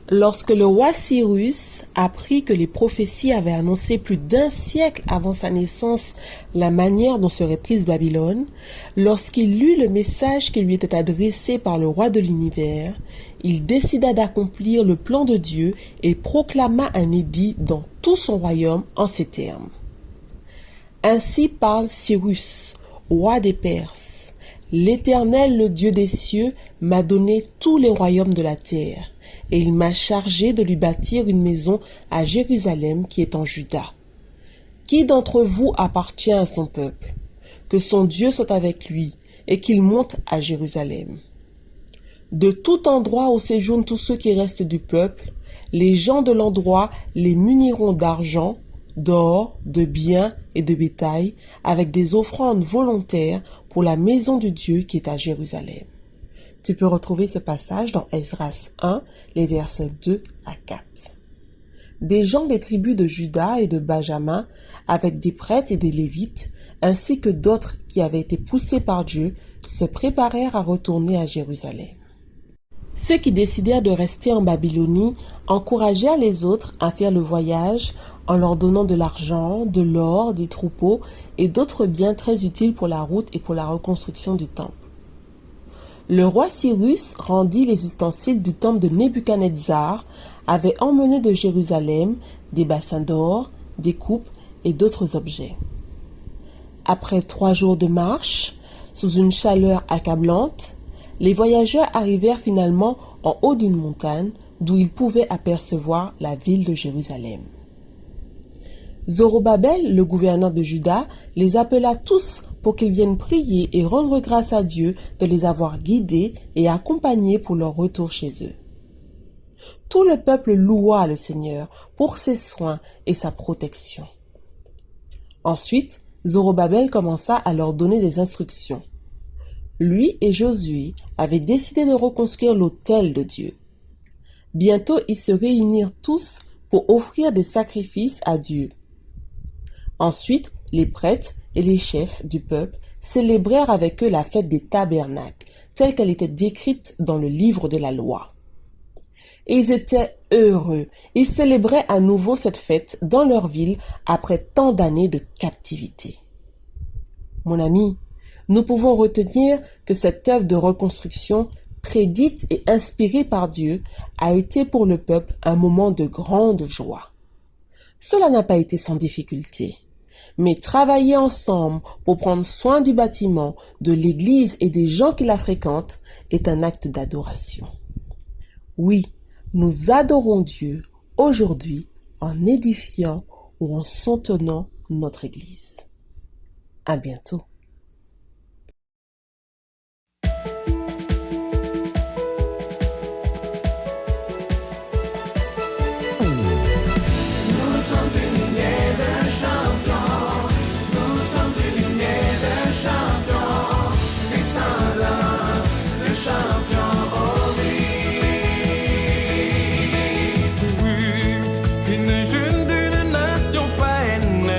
Lorsque le roi Cyrus apprit que les prophéties avaient annoncé plus d'un siècle avant sa naissance la manière dont serait prise Babylone, lorsqu'il lut le message qui lui était adressé par le roi de l'univers, il décida d'accomplir le plan de Dieu et proclama un édit dans tout son royaume en ces termes. Ainsi parle Cyrus, roi des Perses. L'Éternel, le Dieu des cieux, m'a donné tous les royaumes de la terre, et il m'a chargé de lui bâtir une maison à Jérusalem qui est en Juda. Qui d'entre vous appartient à son peuple? Que son Dieu soit avec lui, et qu'il monte à Jérusalem. De tout endroit où séjournent tous ceux qui restent du peuple, les gens de l'endroit les muniront d'argent, d'or, de biens et de bétail, avec des offrandes volontaires pour la maison de Dieu qui est à Jérusalem. Tu peux retrouver ce passage dans Esdras 1, les versets 2 à 4. Des gens des tribus de Juda et de Benjamin, avec des prêtres et des lévites, ainsi que d'autres qui avaient été poussés par Dieu, se préparèrent à retourner à Jérusalem. Ceux qui décidèrent de rester en Babylonie encouragèrent les autres à faire le voyage en leur donnant de l'argent, de l'or, des troupeaux et d'autres biens très utiles pour la route et pour la reconstruction du temple. Le roi Cyrus rendit les ustensiles du temple de Nebuchadnezzar, avait emmené de Jérusalem des bassins d'or, des coupes et d'autres objets. Après 3 jours de marche, sous une chaleur accablante, les voyageurs arrivèrent finalement en haut d'une montagne d'où ils pouvaient apercevoir la ville de Jérusalem. Zorobabel, le gouverneur de Juda, les appela tous pour qu'ils viennent prier et rendre grâce à Dieu de les avoir guidés et accompagnés pour leur retour chez eux. Tout le peuple loua le Seigneur pour ses soins et sa protection. Ensuite, Zorobabel commença à leur donner des instructions. Lui et Josué avaient décidé de reconstruire l'autel de Dieu. Bientôt, ils se réunirent tous pour offrir des sacrifices à Dieu. Ensuite, les prêtres et les chefs du peuple célébrèrent avec eux la fête des tabernacles, telle qu'elle était décrite dans le livre de la loi. Et ils étaient heureux. Ils célébraient à nouveau cette fête dans leur ville après tant d'années de captivité. Mon ami, nous pouvons retenir que cette œuvre de reconstruction, prédite et inspirée par Dieu, a été pour le peuple un moment de grande joie. Cela n'a pas été sans difficulté, mais travailler ensemble pour prendre soin du bâtiment, de l'Église et des gens qui la fréquentent est un acte d'adoration. Oui, nous adorons Dieu aujourd'hui en édifiant ou en soutenant notre Église. À bientôt. Une jeune d'une nation païenne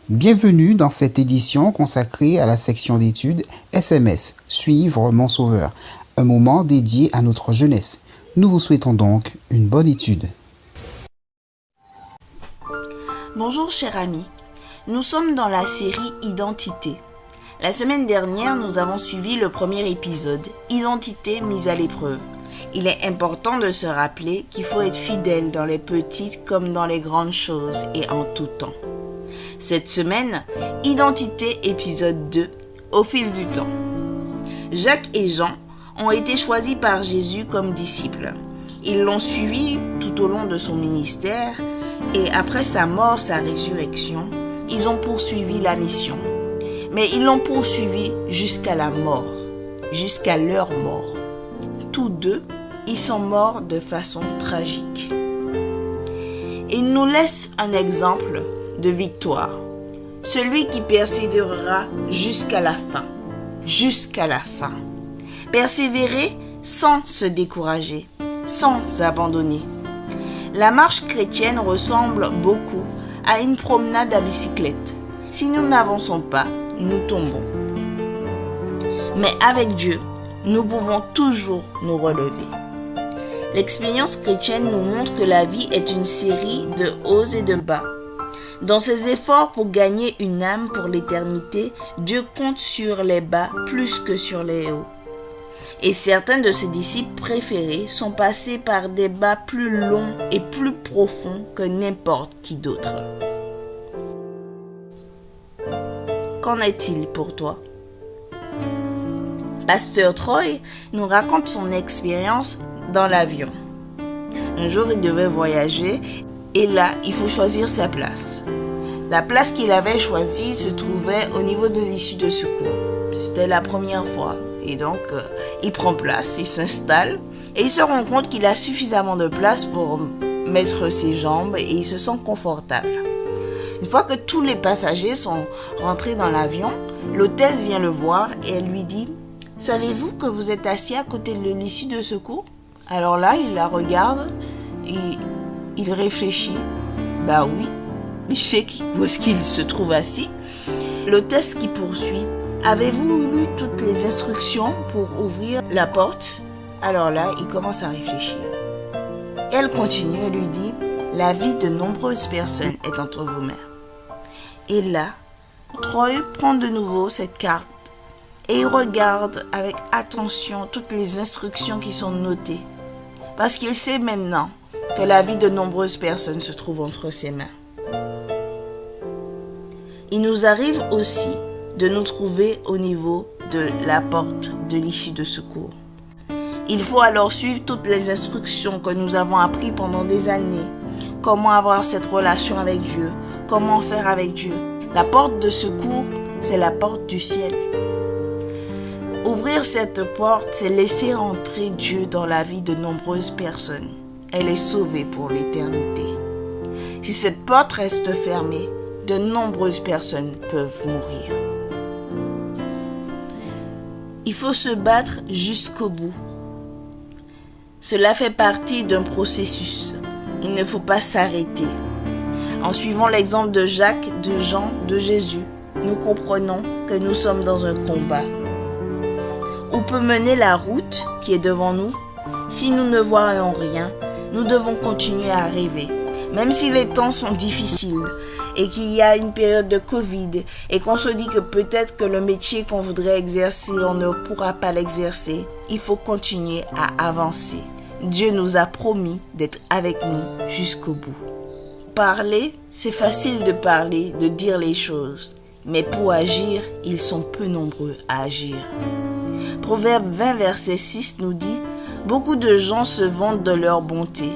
Bienvenue dans cette édition consacrée à la section d'études SMS, Suivre mon Sauveur, un moment dédié à notre jeunesse. Nous vous souhaitons donc une bonne étude. Bonjour chers amis, nous sommes dans la série Identité. La semaine dernière, nous avons suivi le premier épisode, Identité mise à l'épreuve. Il est important de se rappeler qu'il faut être fidèle dans les petites comme dans les grandes choses et en tout temps. Cette semaine, Identité épisode 2, au fil du temps. Jacques et Jean ont été choisis par Jésus comme disciples. Ils l'ont suivi tout au long de son ministère et après sa mort, sa résurrection, ils ont poursuivi la mission. Mais ils l'ont poursuivi jusqu'à la mort, jusqu'à leur mort. Tous deux, ils sont morts de façon tragique. Ils nous laissent un exemple de victoire. Celui qui persévérera jusqu'à la fin. Jusqu'à la fin. Persévérer sans se décourager, sans abandonner. La marche chrétienne ressemble beaucoup à une promenade à bicyclette. Si nous n'avançons pas, nous tombons. Mais avec Dieu, nous pouvons toujours nous relever. L'expérience chrétienne nous montre que la vie est une série de hauts et de bas. Dans ses efforts pour gagner une âme pour l'éternité, Dieu compte sur les bas plus que sur les hauts. Et certains de ses disciples préférés sont passés par des bas plus longs et plus profonds que n'importe qui d'autre. Qu'en est-il pour toi? Pasteur Troy nous raconte son expérience dans l'avion. Un jour, il devait voyager et là, il faut choisir sa place. La place qu'il avait choisie se trouvait au niveau de l'issue de secours. C'était la première fois. Et donc, il prend place, il s'installe et il se rend compte qu'il a suffisamment de place pour mettre ses jambes et il se sent confortable. Une fois que tous les passagers sont rentrés dans l'avion, l'hôtesse vient le voir et elle lui dit « Savez-vous que vous êtes assis à côté de l'issue de secours ?» Alors là, il la regarde et il réfléchit. « Bah oui, il sait où est-ce qu'il se trouve assis. » L'hôtesse qui poursuit « Avez-vous lu toutes les instructions pour ouvrir la porte ?» Alors là, il commence à réfléchir. Elle continue et lui dit « La vie de nombreuses personnes est entre vos mains. » Et là, Troy prend de nouveau cette carte et il regarde avec attention toutes les instructions qui sont notées. Parce qu'il sait maintenant que la vie de nombreuses personnes se trouve entre ses mains. Il nous arrive aussi de nous trouver au niveau de la porte de l'issue de secours. Il faut alors suivre toutes les instructions que nous avons apprises pendant des années. Comment avoir cette relation avec Dieu, comment faire avec Dieu. La porte de secours, c'est la porte du ciel. Ouvrir cette porte, c'est laisser entrer Dieu dans la vie de nombreuses personnes. Elle est sauvée pour l'éternité. Si cette porte reste fermée, de nombreuses personnes peuvent mourir. Il faut se battre jusqu'au bout. Cela fait partie d'un processus. Il ne faut pas s'arrêter. En suivant l'exemple de Jacques, de Jean, de Jésus, nous comprenons que nous sommes dans un combat. Où peut mener la route qui est devant nous? Si nous ne voyons rien, nous devons continuer à rêver. Même si les temps sont difficiles et qu'il y a une période de Covid et qu'on se dit que peut-être que le métier qu'on voudrait exercer, on ne pourra pas l'exercer, il faut continuer à avancer. Dieu nous a promis d'être avec nous jusqu'au bout. Parler, c'est facile de parler, de dire les choses, mais pour agir, ils sont peu nombreux à agir. Proverbe 20, verset 6 nous dit « Beaucoup de gens se vantent de leur bonté,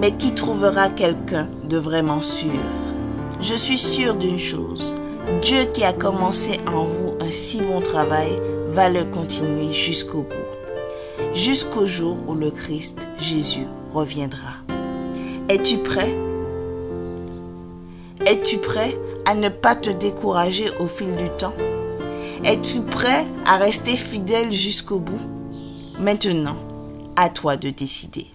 mais qui trouvera quelqu'un de vraiment sûr? Je suis sûr d'une chose, Dieu qui a commencé en vous un si bon travail va le continuer jusqu'au bout, jusqu'au jour où le Christ, Jésus, reviendra. Es-tu prêt? Es-tu prêt à ne pas te décourager au fil du temps? Es-tu prêt à rester fidèle jusqu'au bout? Maintenant, à toi de décider.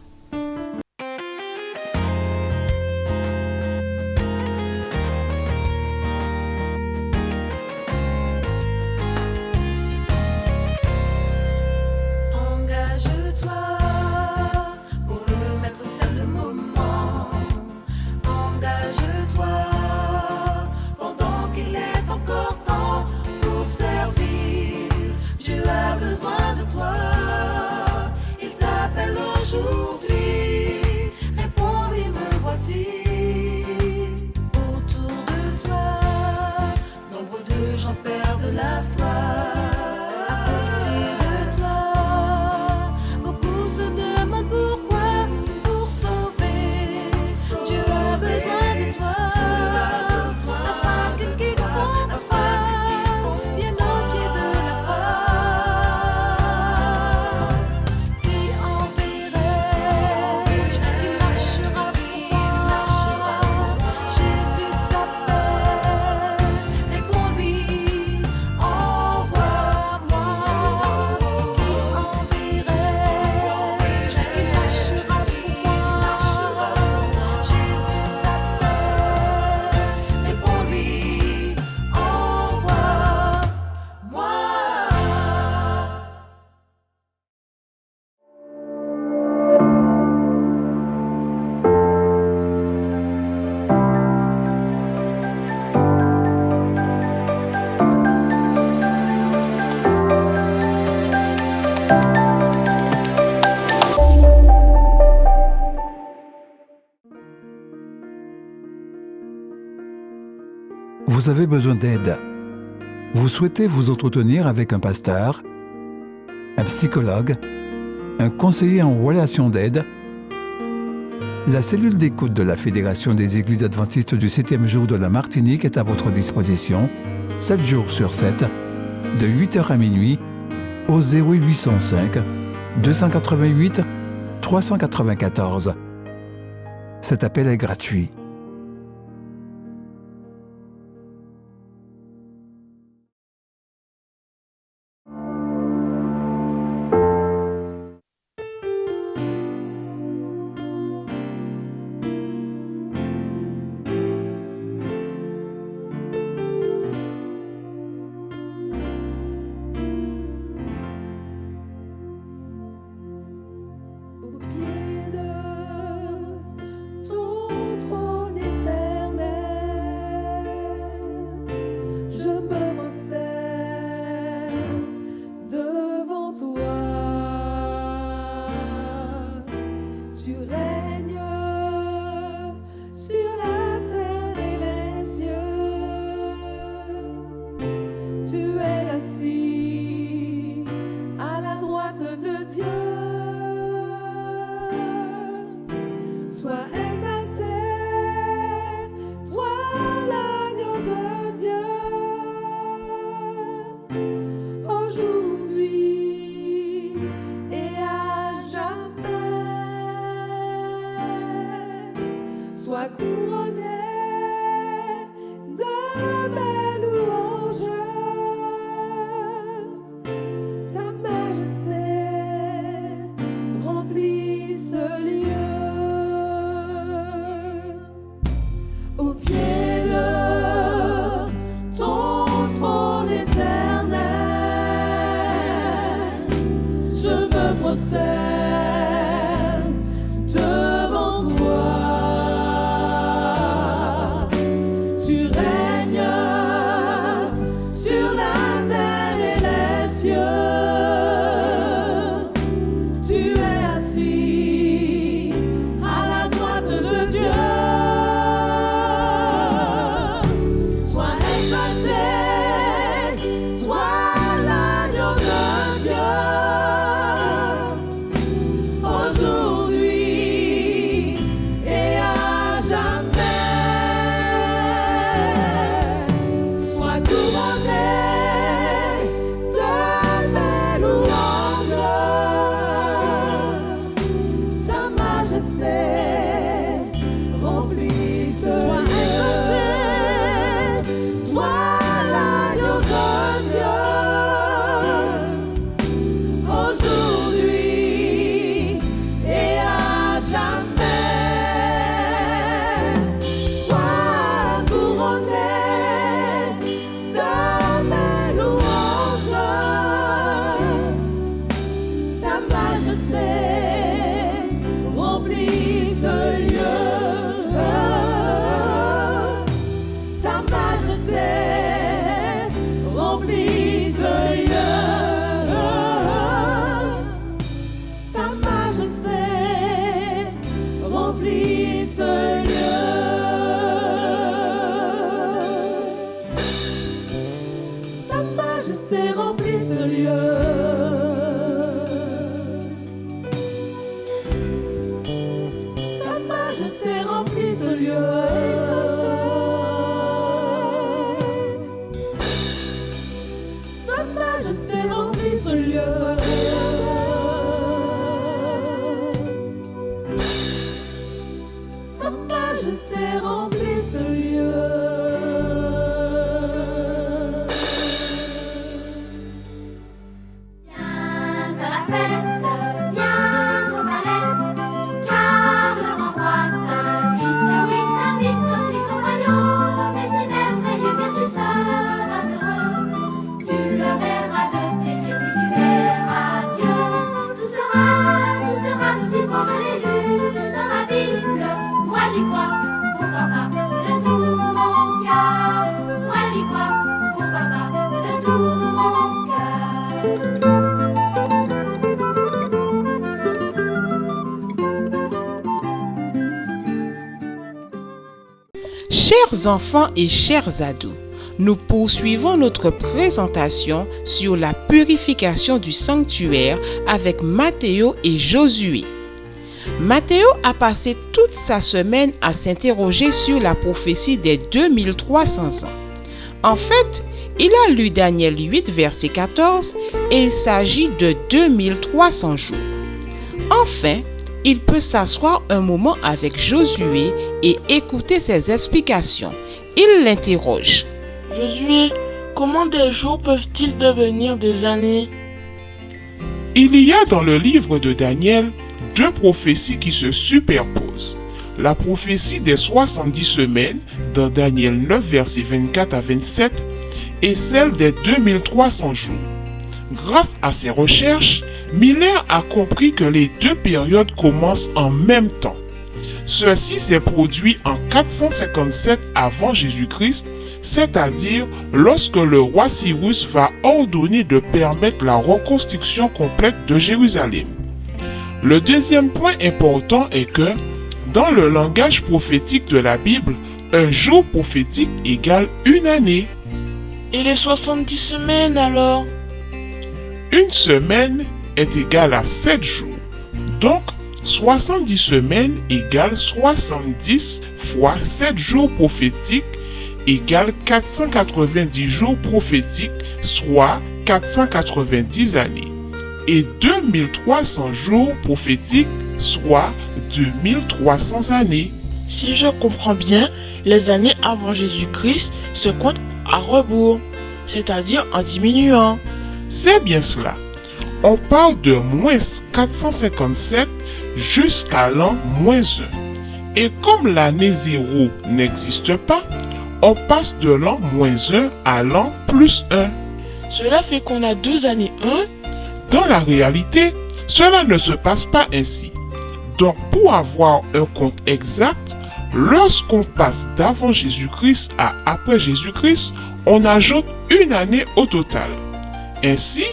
la foi. À côté de toi, beaucoup se demandent pourquoi. Pour sauver, Dieu a besoin de toi. Afin que quiconque a foi vienne au pied de la croix. Qui enverrai-je? Qui marchera pour moi? Jésus t'appelle, réponds-lui, envoie-moi. Qui enverrai-je? Qui marchera pour moi? Jésus t'appelle, réponds-lui, envoie-moi. Vous avez besoin d'aide. Vous souhaitez vous entretenir avec un pasteur, un psychologue, un conseiller en relation d'aide. La cellule d'écoute de la Fédération des Églises adventistes du 7e jour de la Martinique est à votre disposition, 7 jours sur 7, de 8h à minuit, au 0805 288 394. Cet appel est gratuit. Au pied de ton trône. lieu. Ta majesté remplit ce lieu. Ta majesté remplit ce lieu. Ta majesté remplit ce lieu. Chers enfants et chers ados, nous poursuivons notre présentation sur la purification du sanctuaire avec Matthéo et Josué. Matthéo a passé toute sa semaine à s'interroger sur la prophétie des 2300 ans. En fait, il a lu Daniel 8, verset 14, et il s'agit de 2300 jours. Enfin, il peut s'asseoir un moment avec Josué et écouter ses explications. Il l'interroge. Josué, comment des jours peuvent-ils devenir des années? Il y a dans le livre de Daniel deux prophéties qui se superposent. La prophétie des 70 semaines dans Daniel 9, versets 24 à 27 et celle des 2300 jours. Grâce à ses recherches, Miller a compris que les deux périodes commencent en même temps. Ceci s'est produit en 457 avant Jésus-Christ, c'est-à-dire lorsque le roi Cyrus va ordonner de permettre la reconstruction complète de Jérusalem. Le deuxième point important est que, dans le langage prophétique de la Bible, un jour prophétique égale une année. Et les 70 semaines alors? Une semaine est égale à 7 jours. Donc, 70 semaines égale 70 fois 7 jours prophétiques égale 490 jours prophétiques, soit 490 années. Et 2300 jours prophétiques, soit 2300 années. Si je comprends bien, les années avant Jésus-Christ se comptent à rebours, c'est-à-dire en diminuant. C'est bien cela. On parle de moins 457 jusqu'à l'an moins 1. Et comme l'année 0 n'existe pas, on passe de l'an moins 1 à l'an plus 1. Cela fait qu'on a 2 années 1. Dans la réalité, cela ne se passe pas ainsi. Donc pour avoir un compte exact, lorsqu'on passe d'avant Jésus-Christ à après Jésus-Christ, on ajoute une année au total. Ainsi,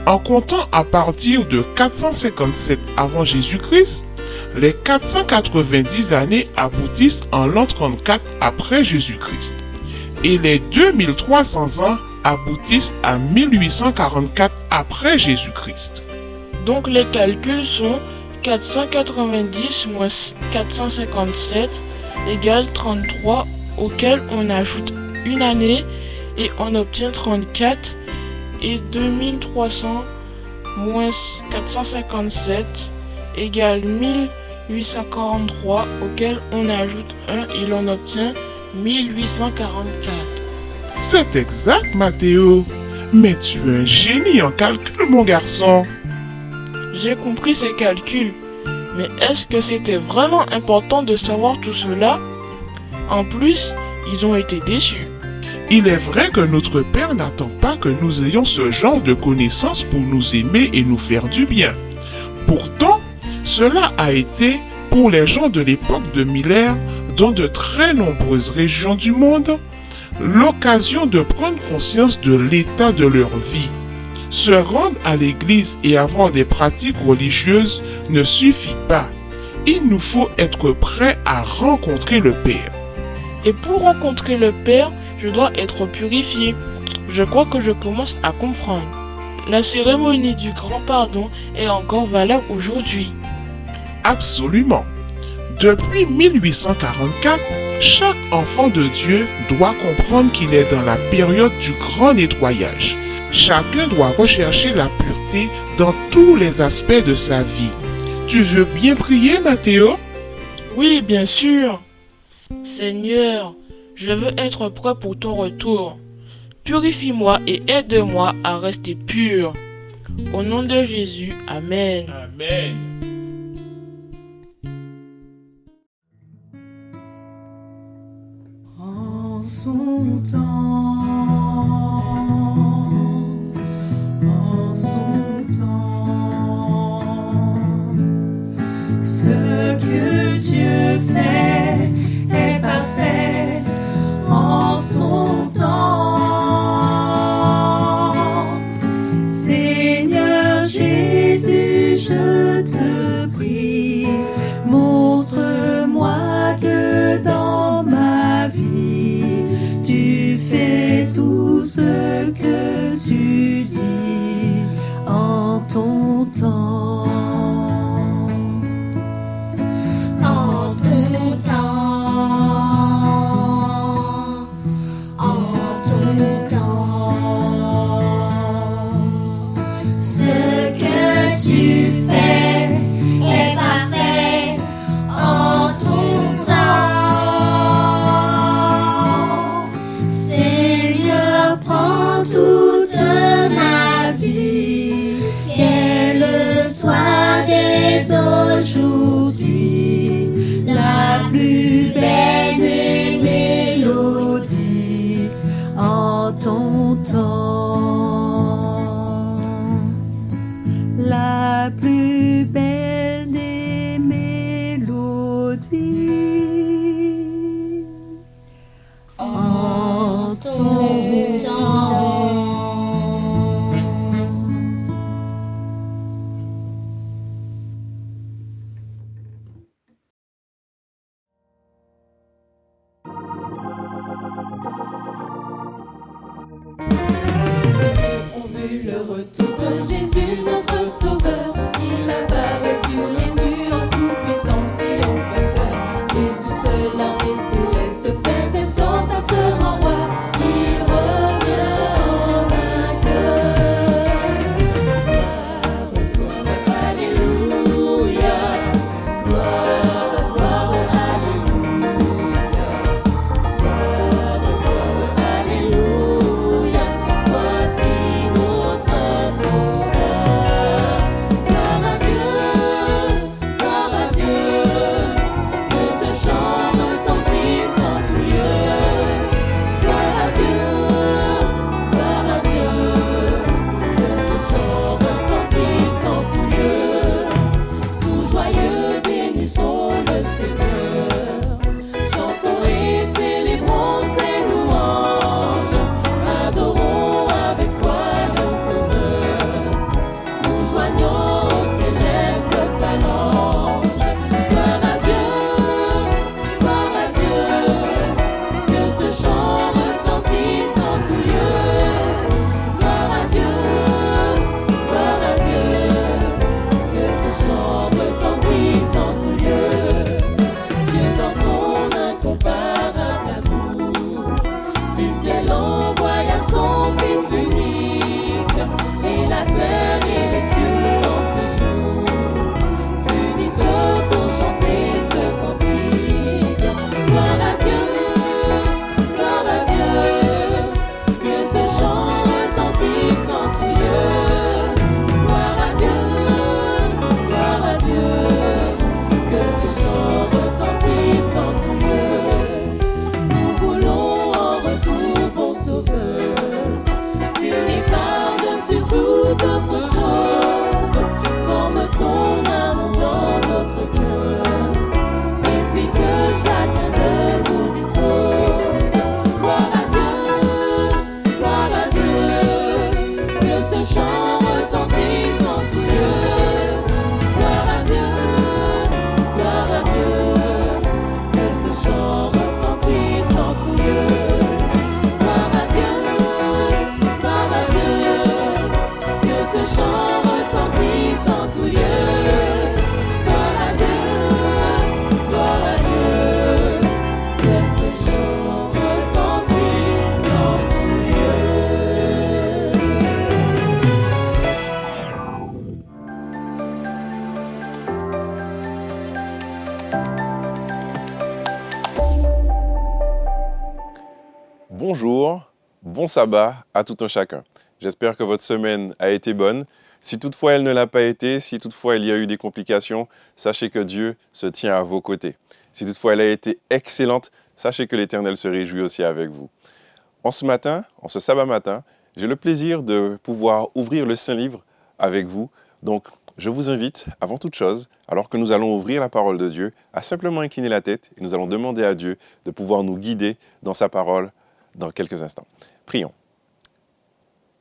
en comptant à partir de 457 avant Jésus-Christ, les 490 années aboutissent en l'an 34 après Jésus-Christ. Et les 2300 ans aboutissent à 1844 après Jésus-Christ. Donc les calculs sont 490 moins 457 égale 33, auquel on ajoute une année et on obtient 34, et 2300 moins 457 égale 1843, auquel on ajoute 1 et l'on obtient 1844. C'est exact, Matthéo. Mais tu es un génie en calcul, mon garçon. J'ai compris ces calculs, mais est-ce que c'était vraiment important de savoir tout cela? En plus, ils ont été déçus. Il est vrai que notre Père n'attend pas que nous ayons ce genre de connaissances pour nous aimer et nous faire du bien. Pourtant, cela a été, pour les gens de l'époque de Miller, dans de très nombreuses régions du monde, l'occasion de prendre conscience de l'état de leur vie. Se rendre à l'église et avoir des pratiques religieuses ne suffit pas. Il nous faut être prêts à rencontrer le Père. Et pour rencontrer le Père, je dois être purifié. Je crois que je commence à comprendre. la cérémonie du grand pardon est encore valable aujourd'hui. Absolument. Depuis 1844, chaque enfant de Dieu doit comprendre qu'il est dans la période du grand nettoyage. Chacun doit rechercher la pureté dans tous les aspects de sa vie. Tu veux bien prier, Mathéo? Oui, bien sûr. Seigneur, je veux être prêt pour ton retour. Purifie-moi et aide-moi à rester pur. Au nom de Jésus, Amen. Amen. En son temps, ce que Dieu fait est parfait en son temps. Seigneur Jésus, je te prie, montre-moi que dans ma vie, tu fais tout ce que tu dis en ton temps. En ton temps. En ton temps. Ce que tu fais est parfait en ton temps. Seigneur, prends toute ma vie, qu'elle soit dès aujourd'hui la plus belle des mélodies en ton temps. La plus belle des mélodies en ton temps. On veut le retour de Jésus, notre Sauveur. Il apparaît sur les nues en toute puissance triomphateur. Et toute l'armée céleste fait escorte à ce grand roi. Il revient en vainqueur. Gloire, alléluia. Gloire, gloire, alléluia. Gloire, gloire, alléluia. Voici notre Sauveur. Gloire à Dieu, que ce chant retentisse en tout lieu. Gloire à Dieu, que ce chant retentisse en tout lieu. Tout joyeux, bénissons le Seigneur. Chantons et célébrons ses louanges. Adorons avec foi le Sauveur. Nous joignons aux célestes phalanges. Gloire à Dieu, que ce chant retentisse en tout lieu. Gloire à Dieu, que ce chant retentisse en tout lieu. Dieu dans son incomparable amour, du ciel envoya son Fils unique, et la terre et les cieux en ce jour s'unissent pour chanter ce cantique. Gloire à Dieu, que ce chant retentisse en tout lieu. Gloire à Dieu, que ce chant retentisse en tout lieu. Nous voulons en retour, bon Sauveur, t'aimer par-dessus toute autre Bonjour, bon sabbat à tout un chacun. J'espère que votre semaine a été bonne. Si toutefois elle ne l'a pas été, si toutefois il y a eu des complications, sachez que Dieu se tient à vos côtés. Si toutefois elle a été excellente, sachez que l'Éternel se réjouit aussi avec vous. En ce sabbat matin, j'ai le plaisir de pouvoir ouvrir le Saint-Livre avec vous. Donc, je vous invite, avant toute chose, alors que nous allons ouvrir la parole de Dieu, à simplement incliner la tête et nous allons demander à Dieu de pouvoir nous guider dans sa parole dans quelques instants. Prions.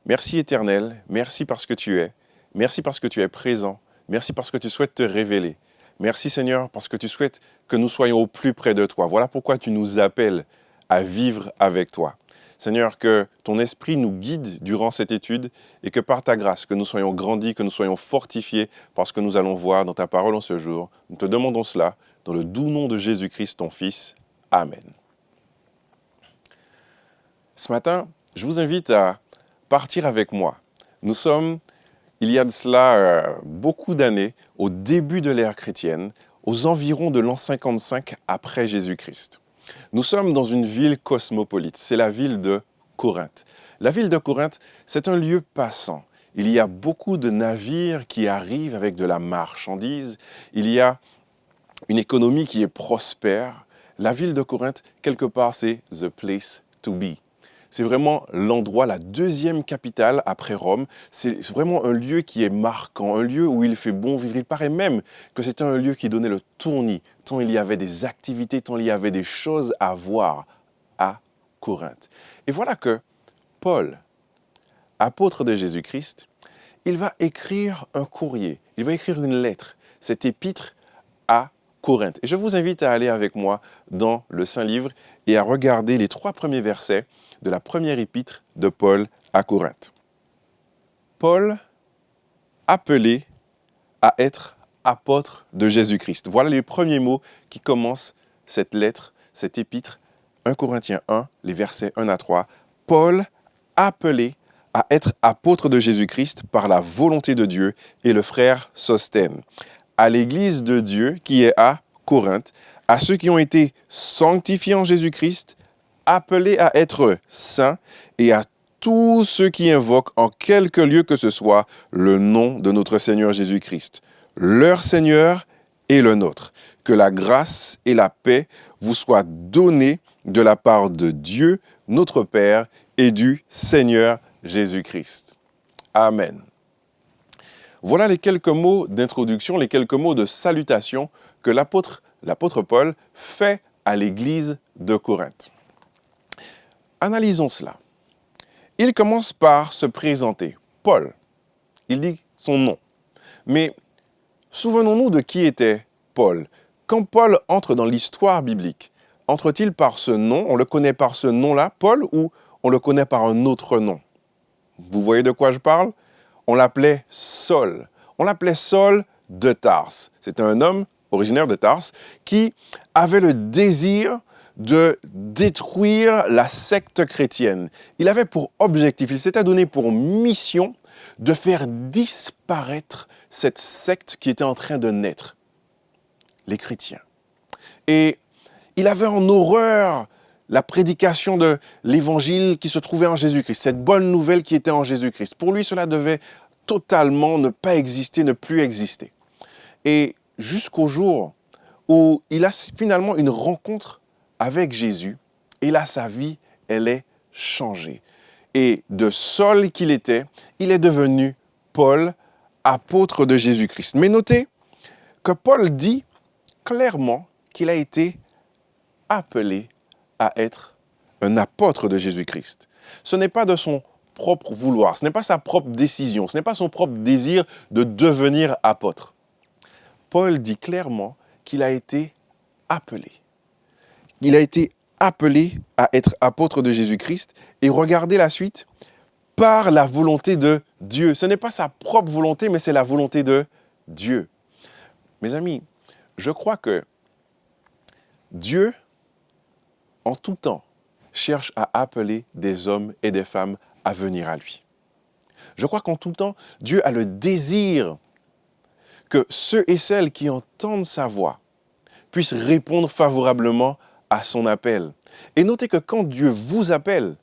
Merci Éternel, merci parce que tu es, merci parce que tu es présent, merci parce que tu souhaites te révéler. Merci Seigneur parce que tu souhaites que nous soyons au plus près de toi. Voilà pourquoi tu nous appelles à vivre avec toi. Seigneur, que ton esprit nous guide durant cette étude et que par ta grâce, que nous soyons grandis, que nous soyons fortifiés parce que nous allons voir dans ta parole en ce jour. Nous te demandons cela dans le doux nom de Jésus-Christ, ton Fils. Amen. Ce matin, je vous invite à partir avec moi. Nous sommes, il y a de cela beaucoup d'années, au début de l'ère chrétienne, aux environs de l'an 55 après Jésus-Christ. Nous sommes dans une ville cosmopolite, c'est la ville de Corinthe. La ville de Corinthe, c'est un lieu passant. Il y a beaucoup de navires qui arrivent avec de la marchandise. Il y a une économie qui est prospère. La ville de Corinthe, quelque part, c'est the place to be. C'est vraiment l'endroit, la deuxième capitale après Rome. C'est vraiment un lieu qui est marquant, un lieu où il fait bon vivre. Il paraît même que c'était un lieu qui donnait le tournis, tant il y avait des activités, tant il y avait des choses à voir à Corinthe. Et voilà que Paul, apôtre de Jésus-Christ, il va écrire un courrier, il va écrire une lettre, cette épître à Corinthe. Et je vous invite à aller avec moi dans le Saint-Livre et à regarder les 3 premiers versets de la première épître de Paul à Corinthe. Paul, appelé à être apôtre de Jésus-Christ. Voilà les premiers mots qui commencent cette lettre, cette épître, 1 Corinthiens 1, les versets 1 à 3. Paul, appelé à être apôtre de Jésus-Christ par la volonté de Dieu, et le frère Sosthène, à l'église de Dieu qui est à Corinthe, à ceux qui ont été sanctifiés en Jésus-Christ, appelés à être saints, et à tous ceux qui invoquent en quelque lieu que ce soit le nom de notre Seigneur Jésus-Christ, leur Seigneur et le nôtre. Que la grâce et la paix vous soient données de la part de Dieu, notre Père, et du Seigneur Jésus-Christ. Amen. Voilà les quelques mots d'introduction, les quelques mots de salutation que l'apôtre Paul fait à l'église de Corinthe. Analysons cela. Il commence par se présenter. Paul. Il dit son nom. Mais souvenons-nous de qui était Paul. Quand Paul entre dans l'histoire biblique, entre-t-il par ce nom, on le connaît par ce nom-là, Paul, ou on le connaît par un autre nom? Vous voyez de quoi je parle? On l'appelait Saul. On l'appelait Saul de Tarse. C'était un homme originaire de Tarse qui avait le désir de détruire la secte chrétienne. Il avait pour objectif, il s'était donné pour mission de faire disparaître cette secte qui était en train de naître, les chrétiens. Et il avait en horreur la prédication de l'évangile qui se trouvait en Jésus-Christ, cette bonne nouvelle qui était en Jésus-Christ. Pour lui, cela devait totalement ne pas exister, ne plus exister. Et jusqu'au jour où il a finalement une rencontre avec Jésus, et là, sa vie, elle est changée. Et de Saul qu'il était, il est devenu Paul, apôtre de Jésus-Christ. Mais notez que Paul dit clairement qu'il a été appelé à être un apôtre de Jésus-Christ. Ce n'est pas de son propre vouloir, ce n'est pas sa propre décision, ce n'est pas son propre désir de devenir apôtre. Paul dit clairement qu'il a été appelé. Il a été appelé à être apôtre de Jésus-Christ, et regardez la suite, par la volonté de Dieu. Ce n'est pas sa propre volonté, mais c'est la volonté de Dieu. Mes amis, je crois que Dieu, en tout temps, cherche à appeler des hommes et des femmes à venir à lui. Je crois qu'en tout temps, Dieu a le désir que ceux et celles qui entendent sa voix puissent répondre favorablement à son appel. Et notez que quand Dieu vous appelle,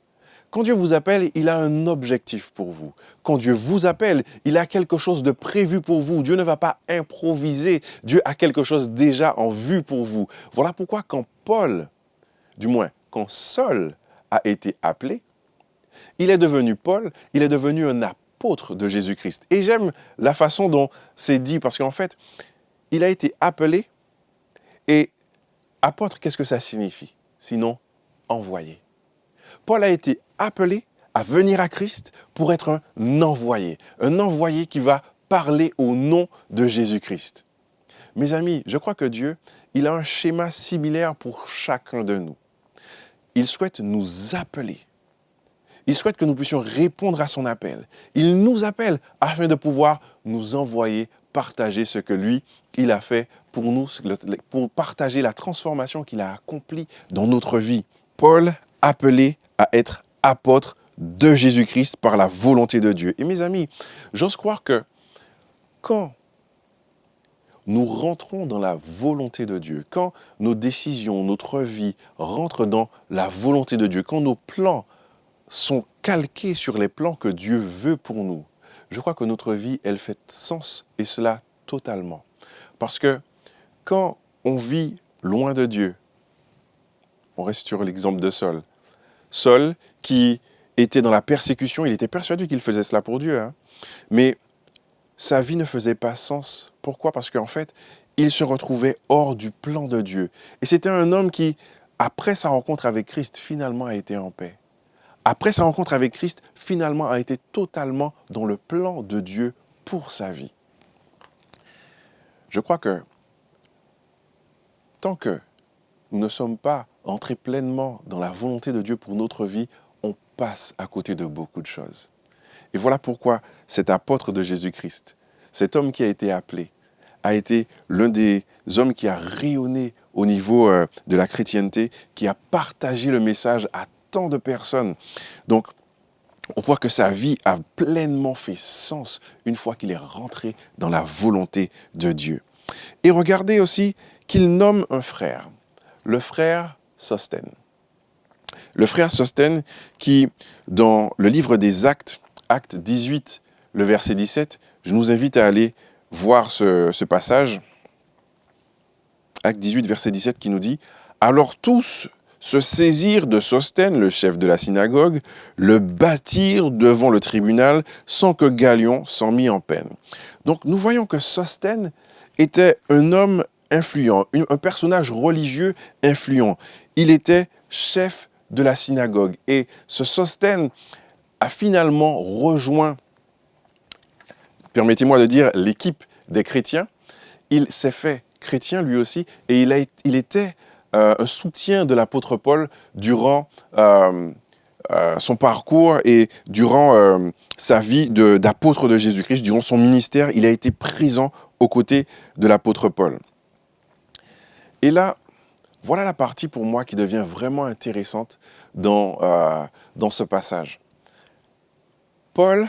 Quand Dieu vous appelle, il a un objectif pour vous. Quand Dieu vous appelle, il a quelque chose de prévu pour vous. Dieu ne va pas improviser. Dieu a quelque chose déjà en vue pour vous. Voilà pourquoi quand quand Saul a été appelé, il est devenu Paul, il est devenu un apôtre de Jésus-Christ. Et j'aime la façon dont c'est dit, parce qu'en fait, il a été appelé, et apôtre, qu'est-ce que ça signifie? Sinon, envoyé. Paul a été appelé à venir à Christ pour être un envoyé qui va parler au nom de Jésus-Christ. Mes amis, je crois que Dieu, il a un schéma similaire pour chacun de nous. Il souhaite nous appeler. Il souhaite que nous puissions répondre à son appel. Il nous appelle afin de pouvoir nous envoyer partager ce que lui, il a fait pour nous, pour partager la transformation qu'il a accomplie dans notre vie. Paul, appelé à être apôtre de Jésus-Christ par la volonté de Dieu. Et mes amis, j'ose croire que quand nous rentrons dans la volonté de Dieu, quand nos décisions, notre vie rentrent dans la volonté de Dieu, quand nos plans sont calqués sur les plans que Dieu veut pour nous, je crois que notre vie, elle fait sens, et cela totalement. Parce que quand on vit loin de Dieu, on reste sur l'exemple de Saul. Saul, qui était dans la persécution, il était persuadé qu'il faisait cela pour Dieu, mais sa vie ne faisait pas sens. Pourquoi? Parce qu'en fait, il se retrouvait hors du plan de Dieu. Et c'était un homme qui, après sa rencontre avec Christ, finalement a été en paix. Après sa rencontre avec Christ, finalement a été totalement dans le plan de Dieu pour sa vie. Je crois que tant que nous ne sommes pas entrés pleinement dans la volonté de Dieu pour notre vie, on passe à côté de beaucoup de choses. Et voilà pourquoi cet apôtre de Jésus-Christ, cet homme qui a été appelé, a été l'un des hommes qui a rayonné au niveau de la chrétienté, qui a partagé le message à tant de personnes. Donc, on voit que sa vie a pleinement fait sens une fois qu'il est rentré dans la volonté de Dieu. Et regardez aussi qu'il nomme un frère, le frère Sosthène. Le frère Sosthène qui, dans le livre des Actes, Acte 18, le verset 17, je nous invite à aller voir ce passage. Acte 18, verset 17 qui nous dit « Alors tous se saisirent de Sosthène, le chef de la synagogue, le battirent devant le tribunal sans que Gallion s'en mît en peine. » Donc nous voyons que Sosthène était un homme influent, un personnage religieux influent. Il était chef de la synagogue. Et ce Sosthène a finalement rejoint, permettez-moi de dire, l'équipe des chrétiens. Il s'est fait chrétien lui aussi, et il était un soutien de l'apôtre Paul durant son parcours et durant sa vie d'apôtre de Jésus-Christ, durant son ministère. Il a été présent aux côtés de l'apôtre Paul. Et là, voilà la partie pour moi qui devient vraiment intéressante dans ce passage. Paul,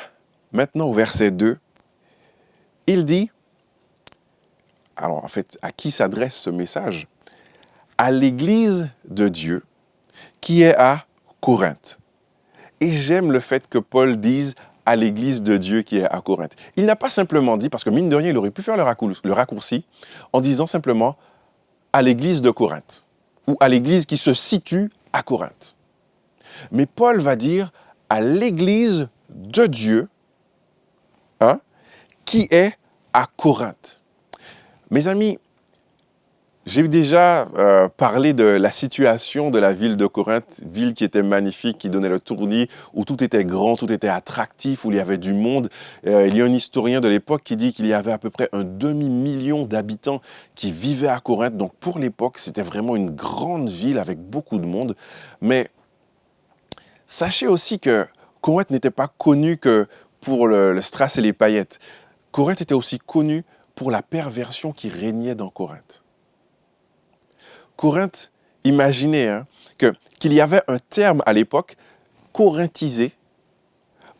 maintenant au verset 2, il dit, alors en fait, à qui s'adresse ce message? À l'église de Dieu qui est à Corinthe. Et j'aime le fait que Paul dise à l'église de Dieu qui est à Corinthe. Il n'a pas simplement dit, parce que mine de rien, il aurait pu faire le raccourci en disant simplement à l'église de Corinthe ou à l'église qui se situe à Corinthe. Mais Paul va dire à l'église de Dieu qui est à Corinthe. Mes amis, j'ai déjà parlé de la situation de la ville de Corinthe, ville qui était magnifique, qui donnait le tournis, où tout était grand, tout était attractif, où il y avait du monde. Il y a un historien de l'époque qui dit qu'il y avait à peu près un demi-million d'habitants qui vivaient à Corinthe. Donc pour l'époque, c'était vraiment une grande ville avec beaucoup de monde. Mais sachez aussi que Corinthe n'était pas connue que pour le strass et les paillettes. Corinthe était aussi connue pour la perversion qui régnait dans Corinthe. Corinthe, imaginez qu'il y avait un terme à l'époque, corinthisé,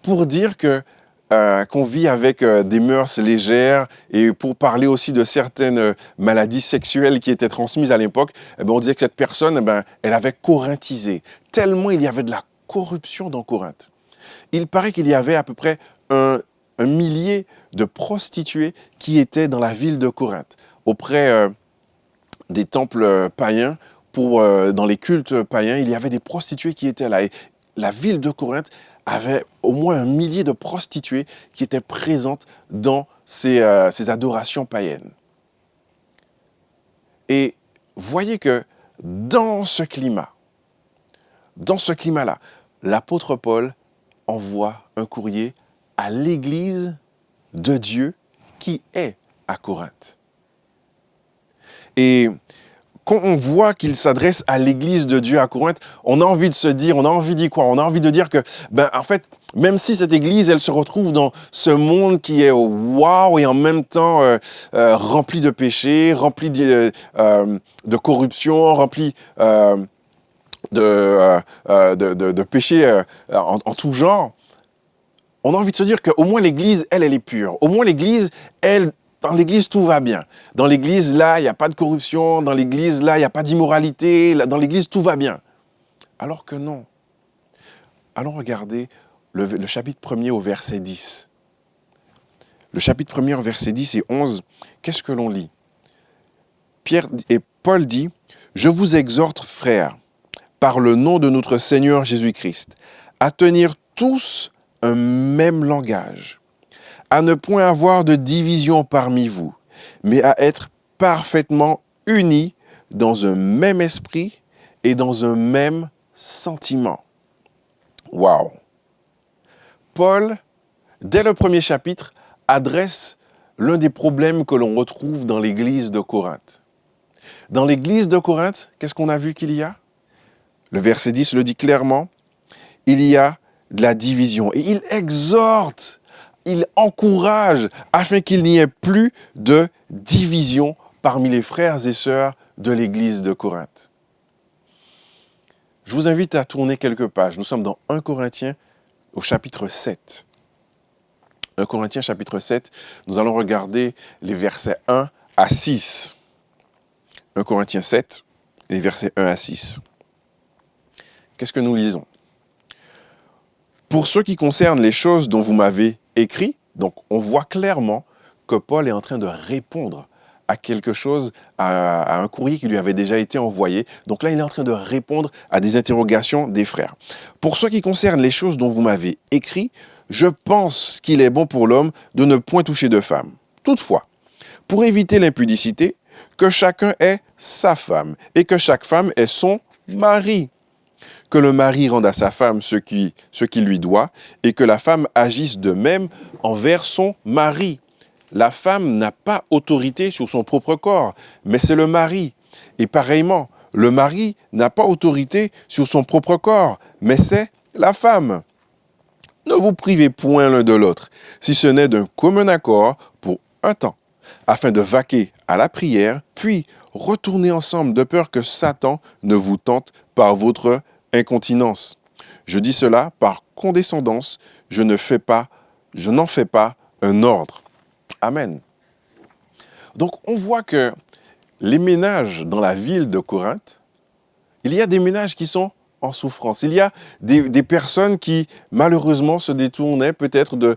pour dire qu'on vit avec des mœurs légères et pour parler aussi de certaines maladies sexuelles qui étaient transmises à l'époque, on disait que cette personne, elle avait corinthisé. Tellement il y avait de la corruption dans Corinthe. Il paraît qu'il y avait à peu près un millier de prostituées qui étaient dans la ville de Corinthe, auprès des temples païens, dans les cultes païens, il y avait des prostituées qui étaient là. Et la ville de Corinthe avait au moins un millier de prostituées qui étaient présentes dans ces adorations païennes. Et voyez que dans ce climat-là, l'apôtre Paul envoie un courrier à l'église de Dieu qui est à Corinthe. Et quand on voit qu'il s'adresse à l'église de Dieu à Corinthe, on a envie de se dire, on a envie de dire quoi? On a envie de dire que, en fait, même si cette église, elle se retrouve dans ce monde qui est waouh et en même temps rempli de péchés, rempli de corruption, rempli de péchés en tout genre, on a envie de se dire qu'au moins l'église, elle est pure. Au moins l'église, dans l'église, tout va bien. Dans l'église, là, il n'y a pas de corruption. Dans l'église, là, il n'y a pas d'immoralité. Dans l'église, tout va bien. Alors que non. Allons regarder le chapitre 1er au verset 10. Le chapitre 1er au verset 10 et 11, qu'est-ce que l'on lit? Paul dit, « Je vous exhorte, frères, par le nom de notre Seigneur Jésus-Christ, à tenir tous un même langage, à ne point avoir de division parmi vous, mais à être parfaitement unis dans un même esprit et dans un même sentiment. » Waouh! Paul, dès le premier chapitre, adresse l'un des problèmes que l'on retrouve dans l'église de Corinthe. Dans l'église de Corinthe, qu'est-ce qu'on a vu qu'il y a? Le verset 10 le dit clairement, il y a de la division. Et il exhorte, il encourage afin qu'il n'y ait plus de division parmi les frères et sœurs de l'église de Corinthe. Je vous invite à tourner quelques pages. Nous sommes dans 1 Corinthiens au chapitre 7. 1 Corinthiens chapitre 7, nous allons regarder les versets 1 à 6. 1 Corinthiens 7, les versets 1 à 6. Qu'est-ce que nous lisons? Pour ce qui concerne les choses dont vous m'avez écrit, donc on voit clairement que Paul est en train de répondre à quelque chose, à un courrier qui lui avait déjà été envoyé. Donc là, il est en train de répondre à des interrogations des frères. Pour ce qui concerne les choses dont vous m'avez écrit, je pense qu'il est bon pour l'homme de ne point toucher de femme. Toutefois, pour éviter l'impudicité, que chacun ait sa femme et que chaque femme ait son mari. Que le mari rende à sa femme ce qui lui doit et que la femme agisse de même envers son mari. La femme n'a pas autorité sur son propre corps, mais c'est le mari. Et pareillement, le mari n'a pas autorité sur son propre corps, mais c'est la femme. Ne vous privez point l'un de l'autre, si ce n'est d'un commun accord pour un temps, afin de vaquer à la prière, puis retourner ensemble de peur que Satan ne vous tente par votre incontinence. Je dis cela par condescendance, je n'en fais pas un ordre. Amen. Donc on voit que les ménages dans la ville de Corinthe, il y a des ménages qui sont en souffrance. Il y a des personnes qui malheureusement se détournaient peut-être de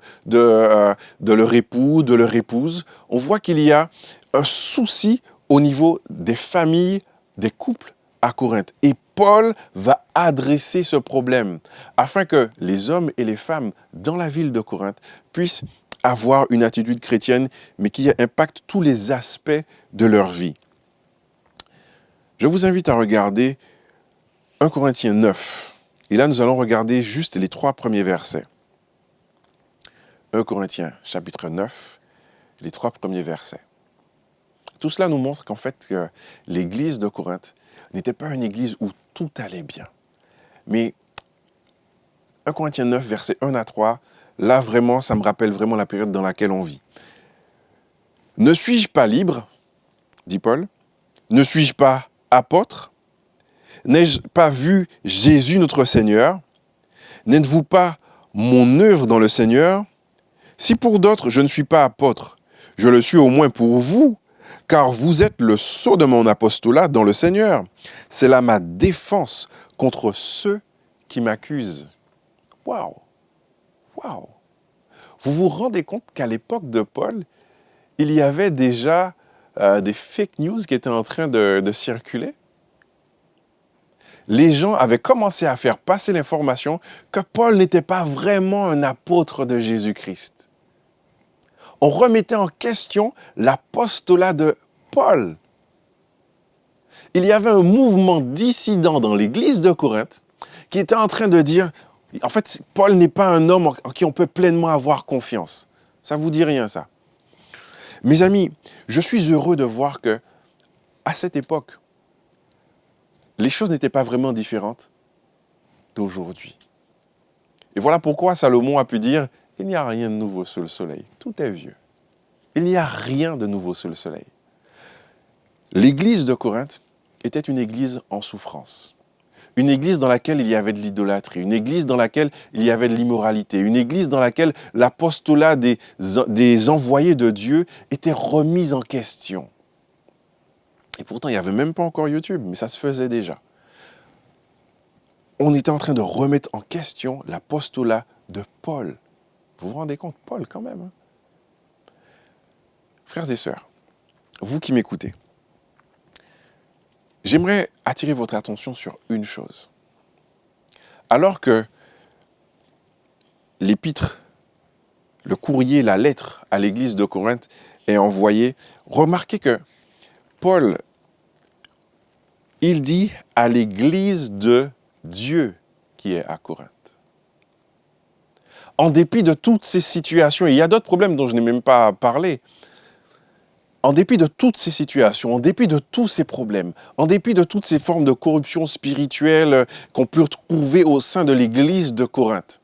leur époux, de leur épouse. On voit qu'il y a un souci au niveau des familles, des couples à Corinthe. Et Paul va adresser ce problème afin que les hommes et les femmes dans la ville de Corinthe puissent avoir une attitude chrétienne, mais qui impacte tous les aspects de leur vie. Je vous invite à regarder 1 Corinthiens 9. Et là, nous allons regarder juste les 3 premiers versets. 1 Corinthiens chapitre 9, les 3 premiers versets. Tout cela nous montre qu'en fait, que l'église de Corinthe n'était pas une église où tout allait bien. Mais 1 Corinthiens 9, versets 1 à 3, là vraiment, ça me rappelle vraiment la période dans laquelle on vit. « Ne suis-je pas libre, dit Paul, ne suis-je pas apôtre? N'ai-je pas vu Jésus notre Seigneur? N'êtes-vous pas mon œuvre dans le Seigneur? Si pour d'autres je ne suis pas apôtre, je le suis au moins pour vous, car vous êtes le sceau de mon apostolat dans le Seigneur. C'est là ma défense contre ceux qui m'accuse. Waouh! Waouh! Vous vous rendez compte qu'à l'époque de Paul, il y avait déjà des fake news qui étaient en train de circuler? Les gens avaient commencé à faire passer l'information que Paul n'était pas vraiment un apôtre de Jésus-Christ. On remettait en question l'apostolat de Paul. Il y avait un mouvement dissident dans l'église de Corinthe qui était en train de dire, en fait, Paul n'est pas un homme en qui on peut pleinement avoir confiance. Ça ne vous dit rien, ça? Mes amis, je suis heureux de voir que, à cette époque, les choses n'étaient pas vraiment différentes d'aujourd'hui. Et voilà pourquoi Salomon a pu dire, il n'y a rien de nouveau sous le soleil, tout est vieux. Il n'y a rien de nouveau sous le soleil. L'église de Corinthe était une église en souffrance. Une église dans laquelle il y avait de l'idolâtrie, une église dans laquelle il y avait de l'immoralité, une église dans laquelle l'apostolat des envoyés de Dieu était remis en question. Et pourtant, il n'y avait même pas encore YouTube, mais ça se faisait déjà. On était en train de remettre en question l'apostolat de Paul. Vous vous rendez compte, Paul quand même. Hein? Frères et sœurs, vous qui m'écoutez, j'aimerais attirer votre attention sur une chose. Alors que l'épître, le courrier, la lettre à l'église de Corinthe est envoyée, remarquez que Paul, il dit à l'église de Dieu qui est à Corinthe. En dépit de toutes ces situations, et il y a d'autres problèmes dont je n'ai même pas parlé, en dépit de toutes ces situations, en dépit de tous ces problèmes, en dépit de toutes ces formes de corruption spirituelle qu'on peut trouver au sein de l'église de Corinthe,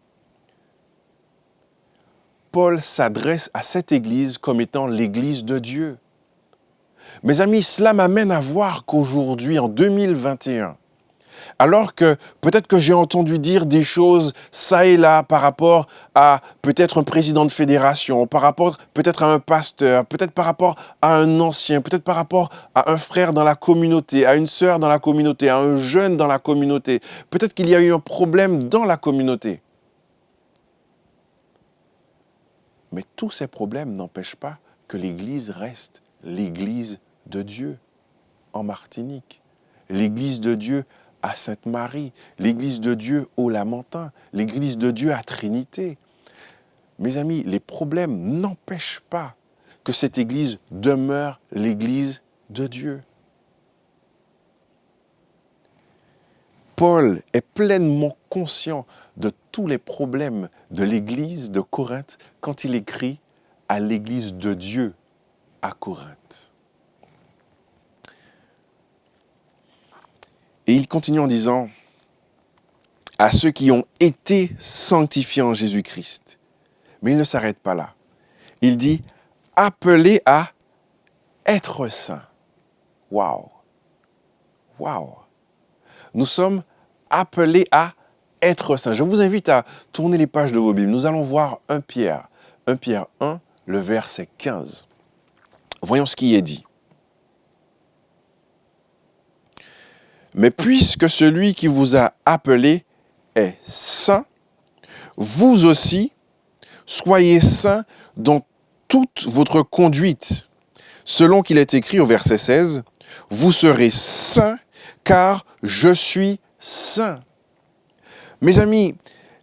Paul s'adresse à cette église comme étant l'église de Dieu. Mes amis, cela m'amène à voir qu'aujourd'hui, en 2021, alors que peut-être que j'ai entendu dire des choses ça et là par rapport à peut-être un président de fédération, par rapport peut-être à un pasteur, peut-être par rapport à un ancien, peut-être par rapport à un frère dans la communauté, à une sœur dans la communauté, à un jeune dans la communauté. Peut-être qu'il y a eu un problème dans la communauté. Mais tous ces problèmes n'empêchent pas que l'Église reste l'Église de Dieu en Martinique, l'Église de Dieu à Sainte-Marie, l'Église de Dieu au Lamentin, l'Église de Dieu à Trinité. Mes amis, les problèmes n'empêchent pas que cette Église demeure l'Église de Dieu. Paul est pleinement conscient de tous les problèmes de l'Église de Corinthe quand il écrit à l'Église de Dieu à Corinthe. Et il continue en disant, à ceux qui ont été sanctifiés en Jésus-Christ. Mais il ne s'arrête pas là. Il dit, appelés à être saints. Waouh! Waouh! Nous sommes appelés à être saints. Je vous invite à tourner les pages de vos Bibles. Nous allons voir 1 Pierre 1, le verset 15. Voyons ce qui est dit. Mais puisque celui qui vous a appelé est saint, vous aussi, soyez saints dans toute votre conduite. Selon qu'il est écrit au verset 16, vous serez saints car je suis saint. Mes amis,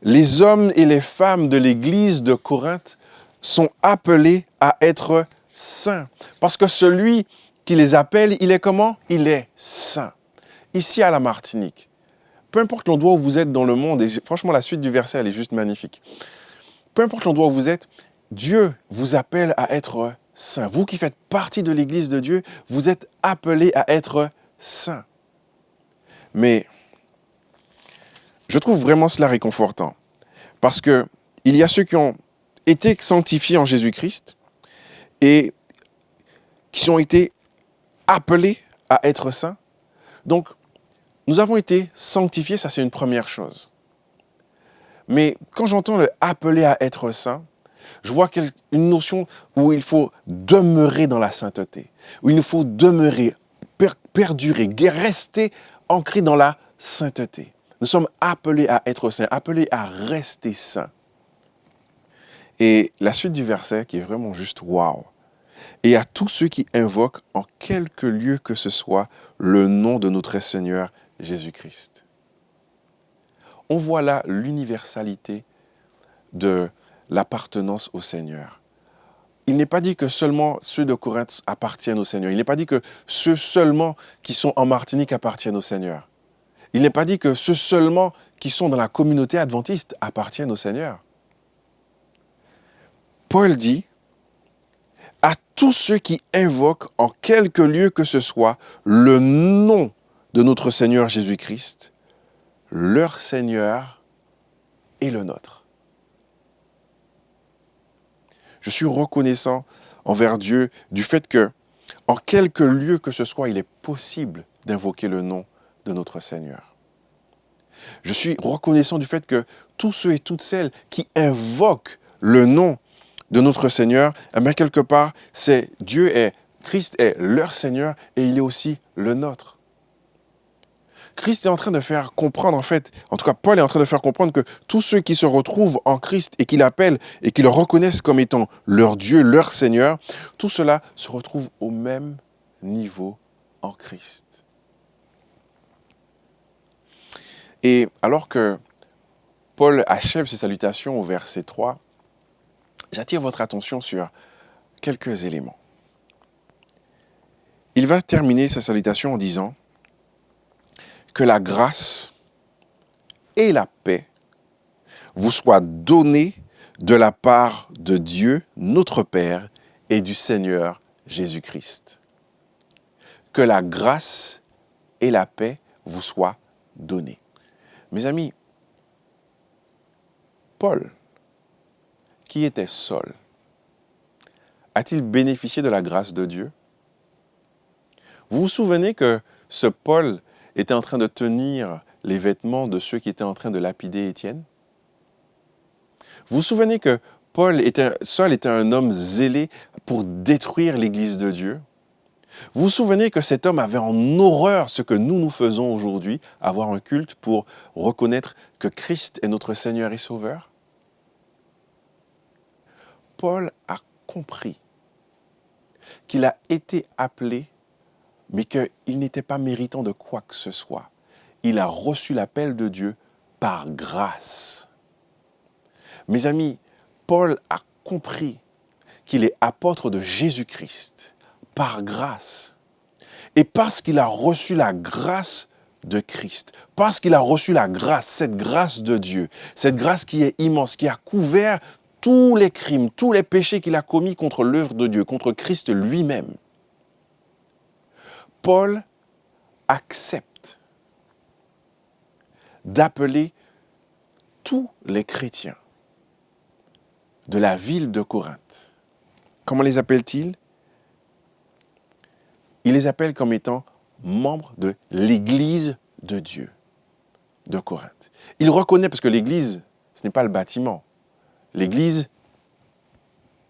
les hommes et les femmes de l'église de Corinthe sont appelés à être saints. Parce que celui qui les appelle, il est comment? Il est saint. Ici à la Martinique, peu importe l'endroit où vous êtes dans le monde, et franchement la suite du verset elle est juste magnifique. Peu importe l'endroit où vous êtes, Dieu vous appelle à être saint. Vous qui faites partie de l'église de Dieu, vous êtes appelés à être saints. Mais je trouve vraiment cela réconfortant. Parce que il y a ceux qui ont été sanctifiés en Jésus-Christ et qui ont été appelés à être saints. Donc, nous avons été sanctifiés, ça c'est une première chose. Mais quand j'entends le appeler à être saint, je vois une notion où il faut demeurer dans la sainteté, où il faut demeurer, perdurer, rester ancré dans la sainteté. Nous sommes appelés à être saints, appelés à rester saints. Et la suite du verset qui est vraiment juste waouh. Et à tous ceux qui invoquent en quelque lieu que ce soit le nom de notre Seigneur Jésus-Christ. On voit là l'universalité de l'appartenance au Seigneur. Il n'est pas dit que seulement ceux de Corinthe appartiennent au Seigneur. Il n'est pas dit que ceux seulement qui sont en Martinique appartiennent au Seigneur. Il n'est pas dit que ceux seulement qui sont dans la communauté adventiste appartiennent au Seigneur. Paul dit, à tous ceux qui invoquent en quelque lieu que ce soit le nom de notre Seigneur Jésus-Christ, leur Seigneur est le nôtre. Je suis reconnaissant envers Dieu du fait que, en quelque lieu que ce soit, il est possible d'invoquer le nom de notre Seigneur. Je suis reconnaissant du fait que tous ceux et toutes celles qui invoquent le nom de notre Seigneur, eh bien, quelque part, Christ est leur Seigneur et il est aussi le nôtre. Christ est en train de faire comprendre, en tout cas Paul est en train de faire comprendre que tous ceux qui se retrouvent en Christ et qui l'appellent et qui le reconnaissent comme étant leur Dieu, leur Seigneur, tout cela se retrouve au même niveau en Christ. Et alors que Paul achève ses salutations au verset 3, j'attire votre attention sur quelques éléments. Il va terminer sa salutation en disant que la grâce et la paix vous soient données de la part de Dieu, notre Père, et du Seigneur Jésus-Christ. Que la grâce et la paix vous soient données. Mes amis, Paul, qui était Saul, a-t-il bénéficié de la grâce de Dieu? Vous vous souvenez que ce Paul était en train de tenir les vêtements de ceux qui étaient en train de lapider Étienne? Vous vous souvenez que Saul était un homme zélé pour détruire l'Église de Dieu? Vous vous souvenez que cet homme avait en horreur ce que nous faisons aujourd'hui, avoir un culte pour reconnaître que Christ est notre Seigneur et Sauveur? Paul a compris qu'il a été appelé, mais qu'il n'était pas méritant de quoi que ce soit. Il a reçu l'appel de Dieu par grâce. Mes amis, Paul a compris qu'il est apôtre de Jésus-Christ par grâce. Et parce qu'il a reçu la grâce de Christ, parce qu'il a reçu la grâce, cette grâce de Dieu, cette grâce qui est immense, qui a couvert tous les crimes, tous les péchés qu'il a commis contre l'œuvre de Dieu, contre Christ lui-même, Paul accepte d'appeler tous les chrétiens de la ville de Corinthe. Comment les appelle-t-il? Il les appelle comme étant membres de l'Église de Dieu de Corinthe. Il reconnaît, parce que l'Église, ce n'est pas le bâtiment. L'Église,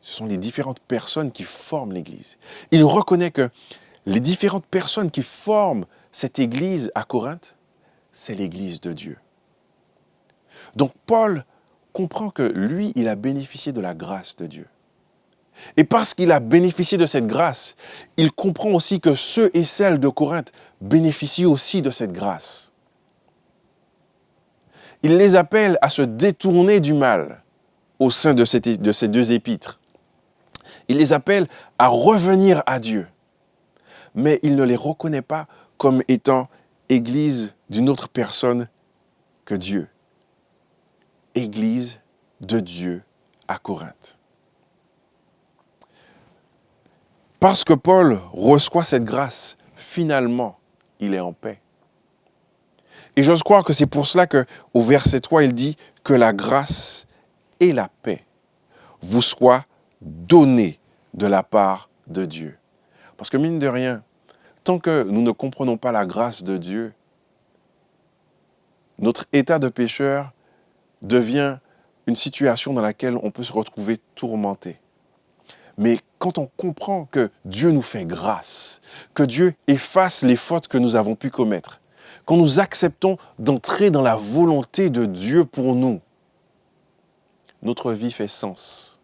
ce sont les différentes personnes qui forment l'Église. Il reconnaît que les différentes personnes qui forment cette Église à Corinthe, c'est l'Église de Dieu. Donc Paul comprend que lui, il a bénéficié de la grâce de Dieu. Et parce qu'il a bénéficié de cette grâce, il comprend aussi que ceux et celles de Corinthe bénéficient aussi de cette grâce. Il les appelle à se détourner du mal au sein de ces deux épîtres. Il les appelle à revenir à Dieu. Mais il ne les reconnaît pas comme étant Église d'une autre personne que Dieu. Église de Dieu à Corinthe. Parce que Paul reçoit cette grâce, finalement, il est en paix. Et j'ose croire que c'est pour cela qu'au verset 3, il dit que la grâce et la paix vous soient données de la part de Dieu. Parce que mine de rien, tant que nous ne comprenons pas la grâce de Dieu, notre état de pécheur devient une situation dans laquelle on peut se retrouver tourmenté. Mais quand on comprend que Dieu nous fait grâce, que Dieu efface les fautes que nous avons pu commettre, quand nous acceptons d'entrer dans la volonté de Dieu pour nous, notre vie fait sens.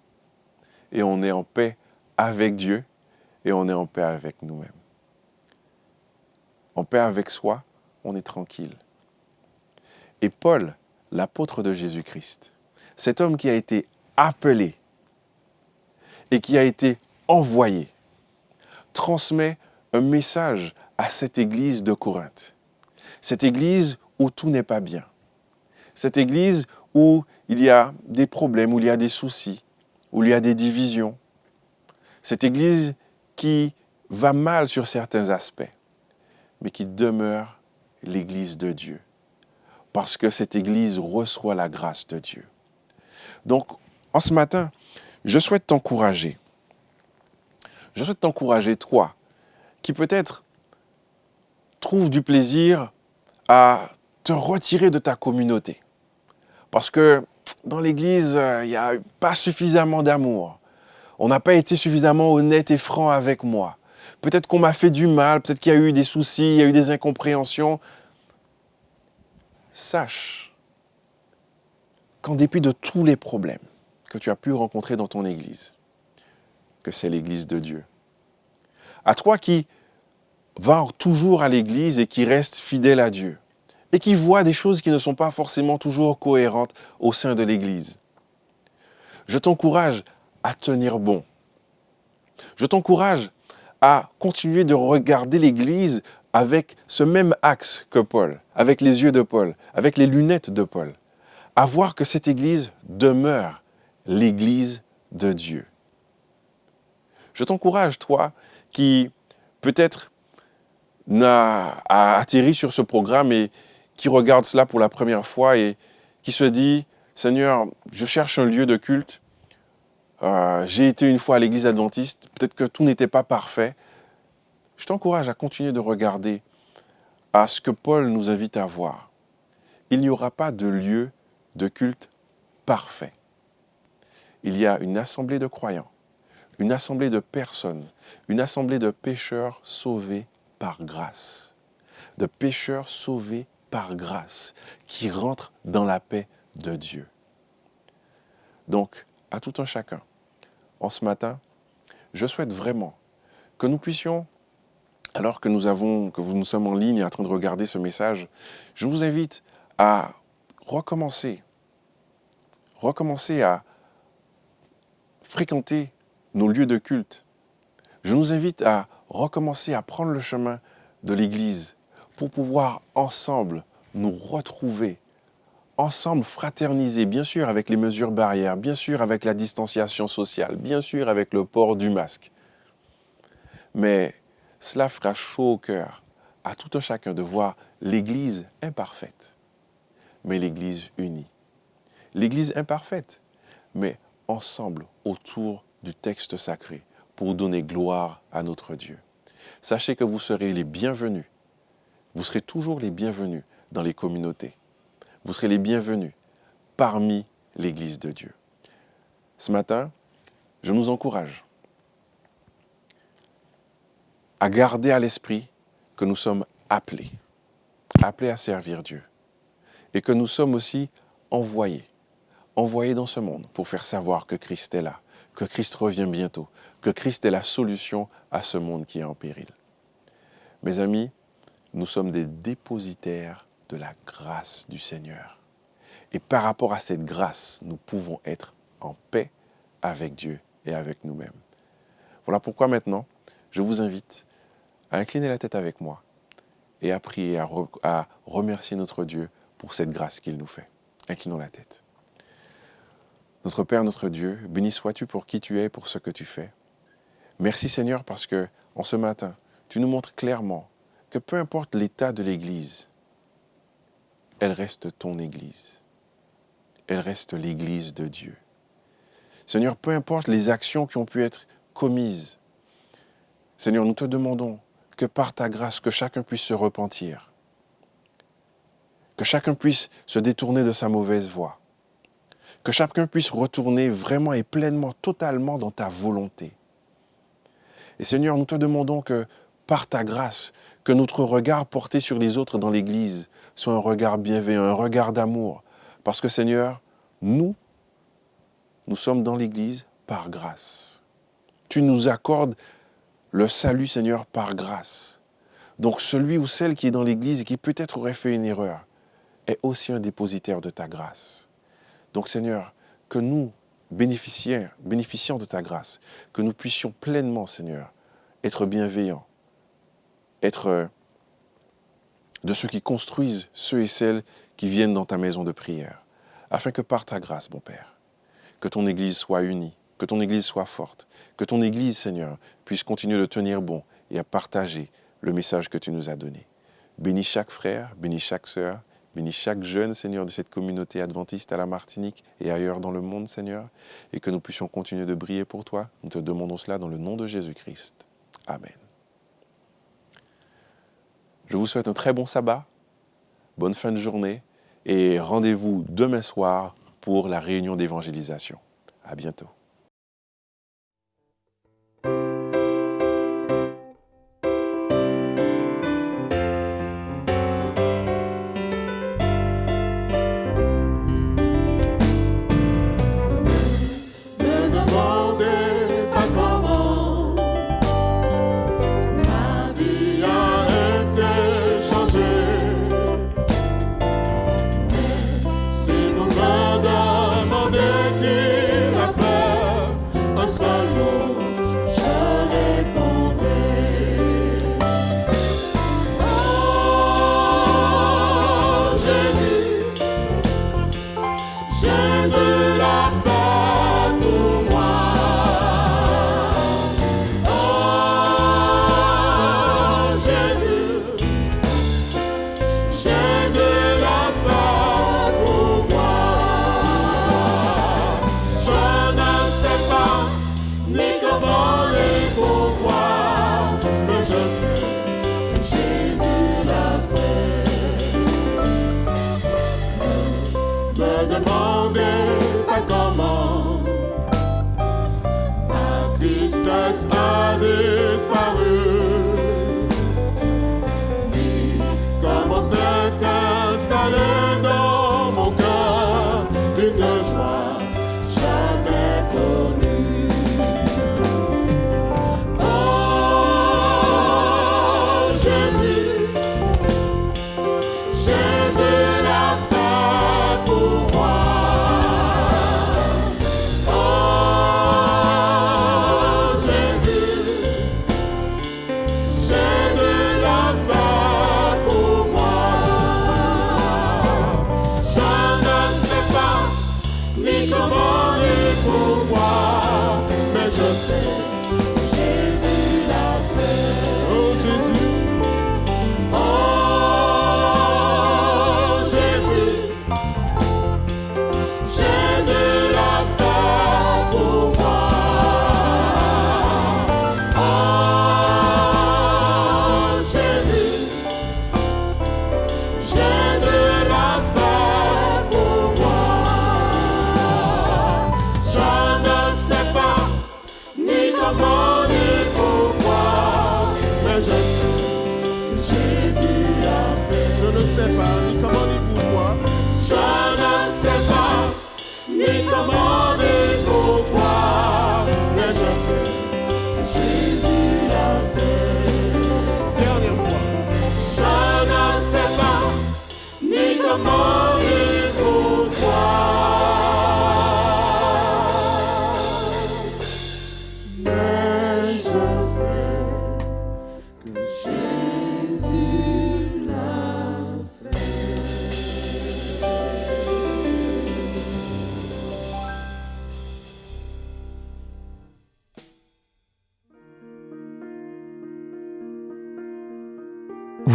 Et on est en paix avec Dieu et on est en paix avec nous-mêmes. En paix avec soi, on est tranquille. Et Paul, l'apôtre de Jésus-Christ, cet homme qui a été appelé et qui a été envoyé, transmet un message à cette église de Corinthe. Cette église où tout n'est pas bien. Cette église où il y a des problèmes, où il y a des soucis, où il y a des divisions. Cette église qui va mal sur certains aspects, mais qui demeure l'église de Dieu. Parce que cette église reçoit la grâce de Dieu. Donc, en ce matin, je souhaite t'encourager. Je souhaite t'encourager, toi, qui peut-être trouve du plaisir à te retirer de ta communauté. Parce que dans l'église, il n'y a pas suffisamment d'amour. On n'a pas été suffisamment honnête et franc avec moi. Peut-être qu'on m'a fait du mal, peut-être qu'il y a eu des soucis, il y a eu des incompréhensions. Sache qu'en dépit de tous les problèmes que tu as pu rencontrer dans ton église, que c'est l'église de Dieu. À toi qui vas toujours à l'église et qui reste fidèle à Dieu, et qui voit des choses qui ne sont pas forcément toujours cohérentes au sein de l'église. Je t'encourage à tenir bon. Je t'encourage à continuer de regarder l'église avec ce même axe que Paul, avec les yeux de Paul, avec les lunettes de Paul, à voir que cette église demeure l'église de Dieu. Je t'encourage, toi, qui peut-être n'a atterri sur ce programme et qui regarde cela pour la première fois et qui se dit « Seigneur, je cherche un lieu de culte. J'ai été une fois à l'église adventiste. Peut-être que tout n'était pas parfait. » Je t'encourage à continuer de regarder à ce que Paul nous invite à voir. Il n'y aura pas de lieu de culte parfait. Il y a une assemblée de croyants, une assemblée de personnes, une assemblée de pécheurs sauvés par grâce. De pécheurs sauvés par grâce, qui rentrent dans la paix de Dieu. Donc, à tout un chacun, en ce matin, je souhaite vraiment que nous puissions, alors que nous sommes en ligne et en train de regarder ce message, je vous invite à recommencer à fréquenter nos lieux de culte. Je nous invite à recommencer à prendre le chemin de l'Église pour pouvoir ensemble nous retrouver, ensemble fraterniser, bien sûr avec les mesures barrières, bien sûr avec la distanciation sociale, bien sûr avec le port du masque. Mais cela fera chaud au cœur à tout un chacun de voir l'Église imparfaite, mais l'Église unie. L'Église imparfaite, mais ensemble autour du texte sacré pour donner gloire à notre Dieu. Sachez que vous serez les bienvenus. Vous serez toujours les bienvenus dans les communautés. Vous serez les bienvenus parmi l'Église de Dieu. Ce matin, je nous encourage à garder à l'esprit que nous sommes appelés à servir Dieu et que nous sommes aussi envoyés dans ce monde pour faire savoir que Christ est là, que Christ revient bientôt, que Christ est la solution à ce monde qui est en péril. Mes amis, nous sommes des dépositaires de la grâce du Seigneur. Et par rapport à cette grâce, nous pouvons être en paix avec Dieu et avec nous-mêmes. Voilà pourquoi maintenant, je vous invite à incliner la tête avec moi et à prier, à remercier notre Dieu pour cette grâce qu'il nous fait. Inclinons la tête. Notre Père, notre Dieu, béni sois-tu pour qui tu es et pour ce que tu fais. Merci Seigneur parce que, en ce matin, tu nous montres clairement que peu importe l'état de l'Église, elle reste ton Église. Elle reste l'Église de Dieu. Seigneur, peu importe les actions qui ont pu être commises, Seigneur, nous te demandons que par ta grâce, que chacun puisse se repentir, que chacun puisse se détourner de sa mauvaise voie, que chacun puisse retourner vraiment et pleinement, totalement dans ta volonté. Et Seigneur, nous te demandons que par ta grâce, que notre regard porté sur les autres dans l'Église soit un regard bienveillant, un regard d'amour. Parce que Seigneur, nous sommes dans l'Église par grâce. Tu nous accordes le salut, Seigneur, par grâce. Donc celui ou celle qui est dans l'Église et qui peut-être aurait fait une erreur est aussi un dépositaire de ta grâce. Donc Seigneur, que nous, bénéficiant de ta grâce, que nous puissions pleinement, Seigneur, être bienveillants, être de ceux qui construisent ceux et celles qui viennent dans ta maison de prière, afin que par ta grâce, mon Père, que ton Église soit unie, que ton Église soit forte, que ton Église, Seigneur, puisse continuer de tenir bon et à partager le message que tu nous as donné. Bénis chaque frère, bénis chaque sœur, bénis chaque jeune, Seigneur, de cette communauté adventiste à la Martinique et ailleurs dans le monde, Seigneur, et que nous puissions continuer de briller pour toi. Nous te demandons cela dans le nom de Jésus-Christ. Amen. Je vous souhaite un très bon sabbat, bonne fin de journée et rendez-vous demain soir pour la réunion d'évangélisation. À bientôt.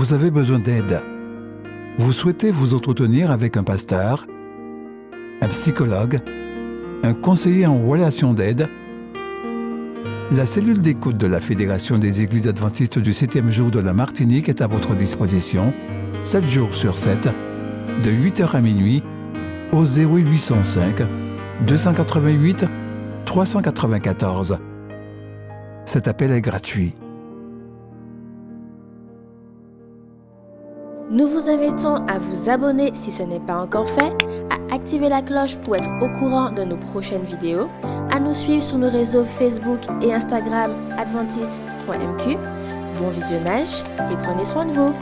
Vous avez besoin d'aide. Vous souhaitez vous entretenir avec un pasteur, un psychologue, un conseiller en relation d'aide. La cellule d'écoute de la Fédération des Églises adventistes du 7e jour de la Martinique est à votre disposition, 7 jours sur 7, de 8h à minuit, au 0805 288 394. Cet appel est gratuit. Nous vous invitons à vous abonner si ce n'est pas encore fait, à activer la cloche pour être au courant de nos prochaines vidéos, à nous suivre sur nos réseaux Facebook et Instagram adventiste.mq. Bon visionnage et prenez soin de vous.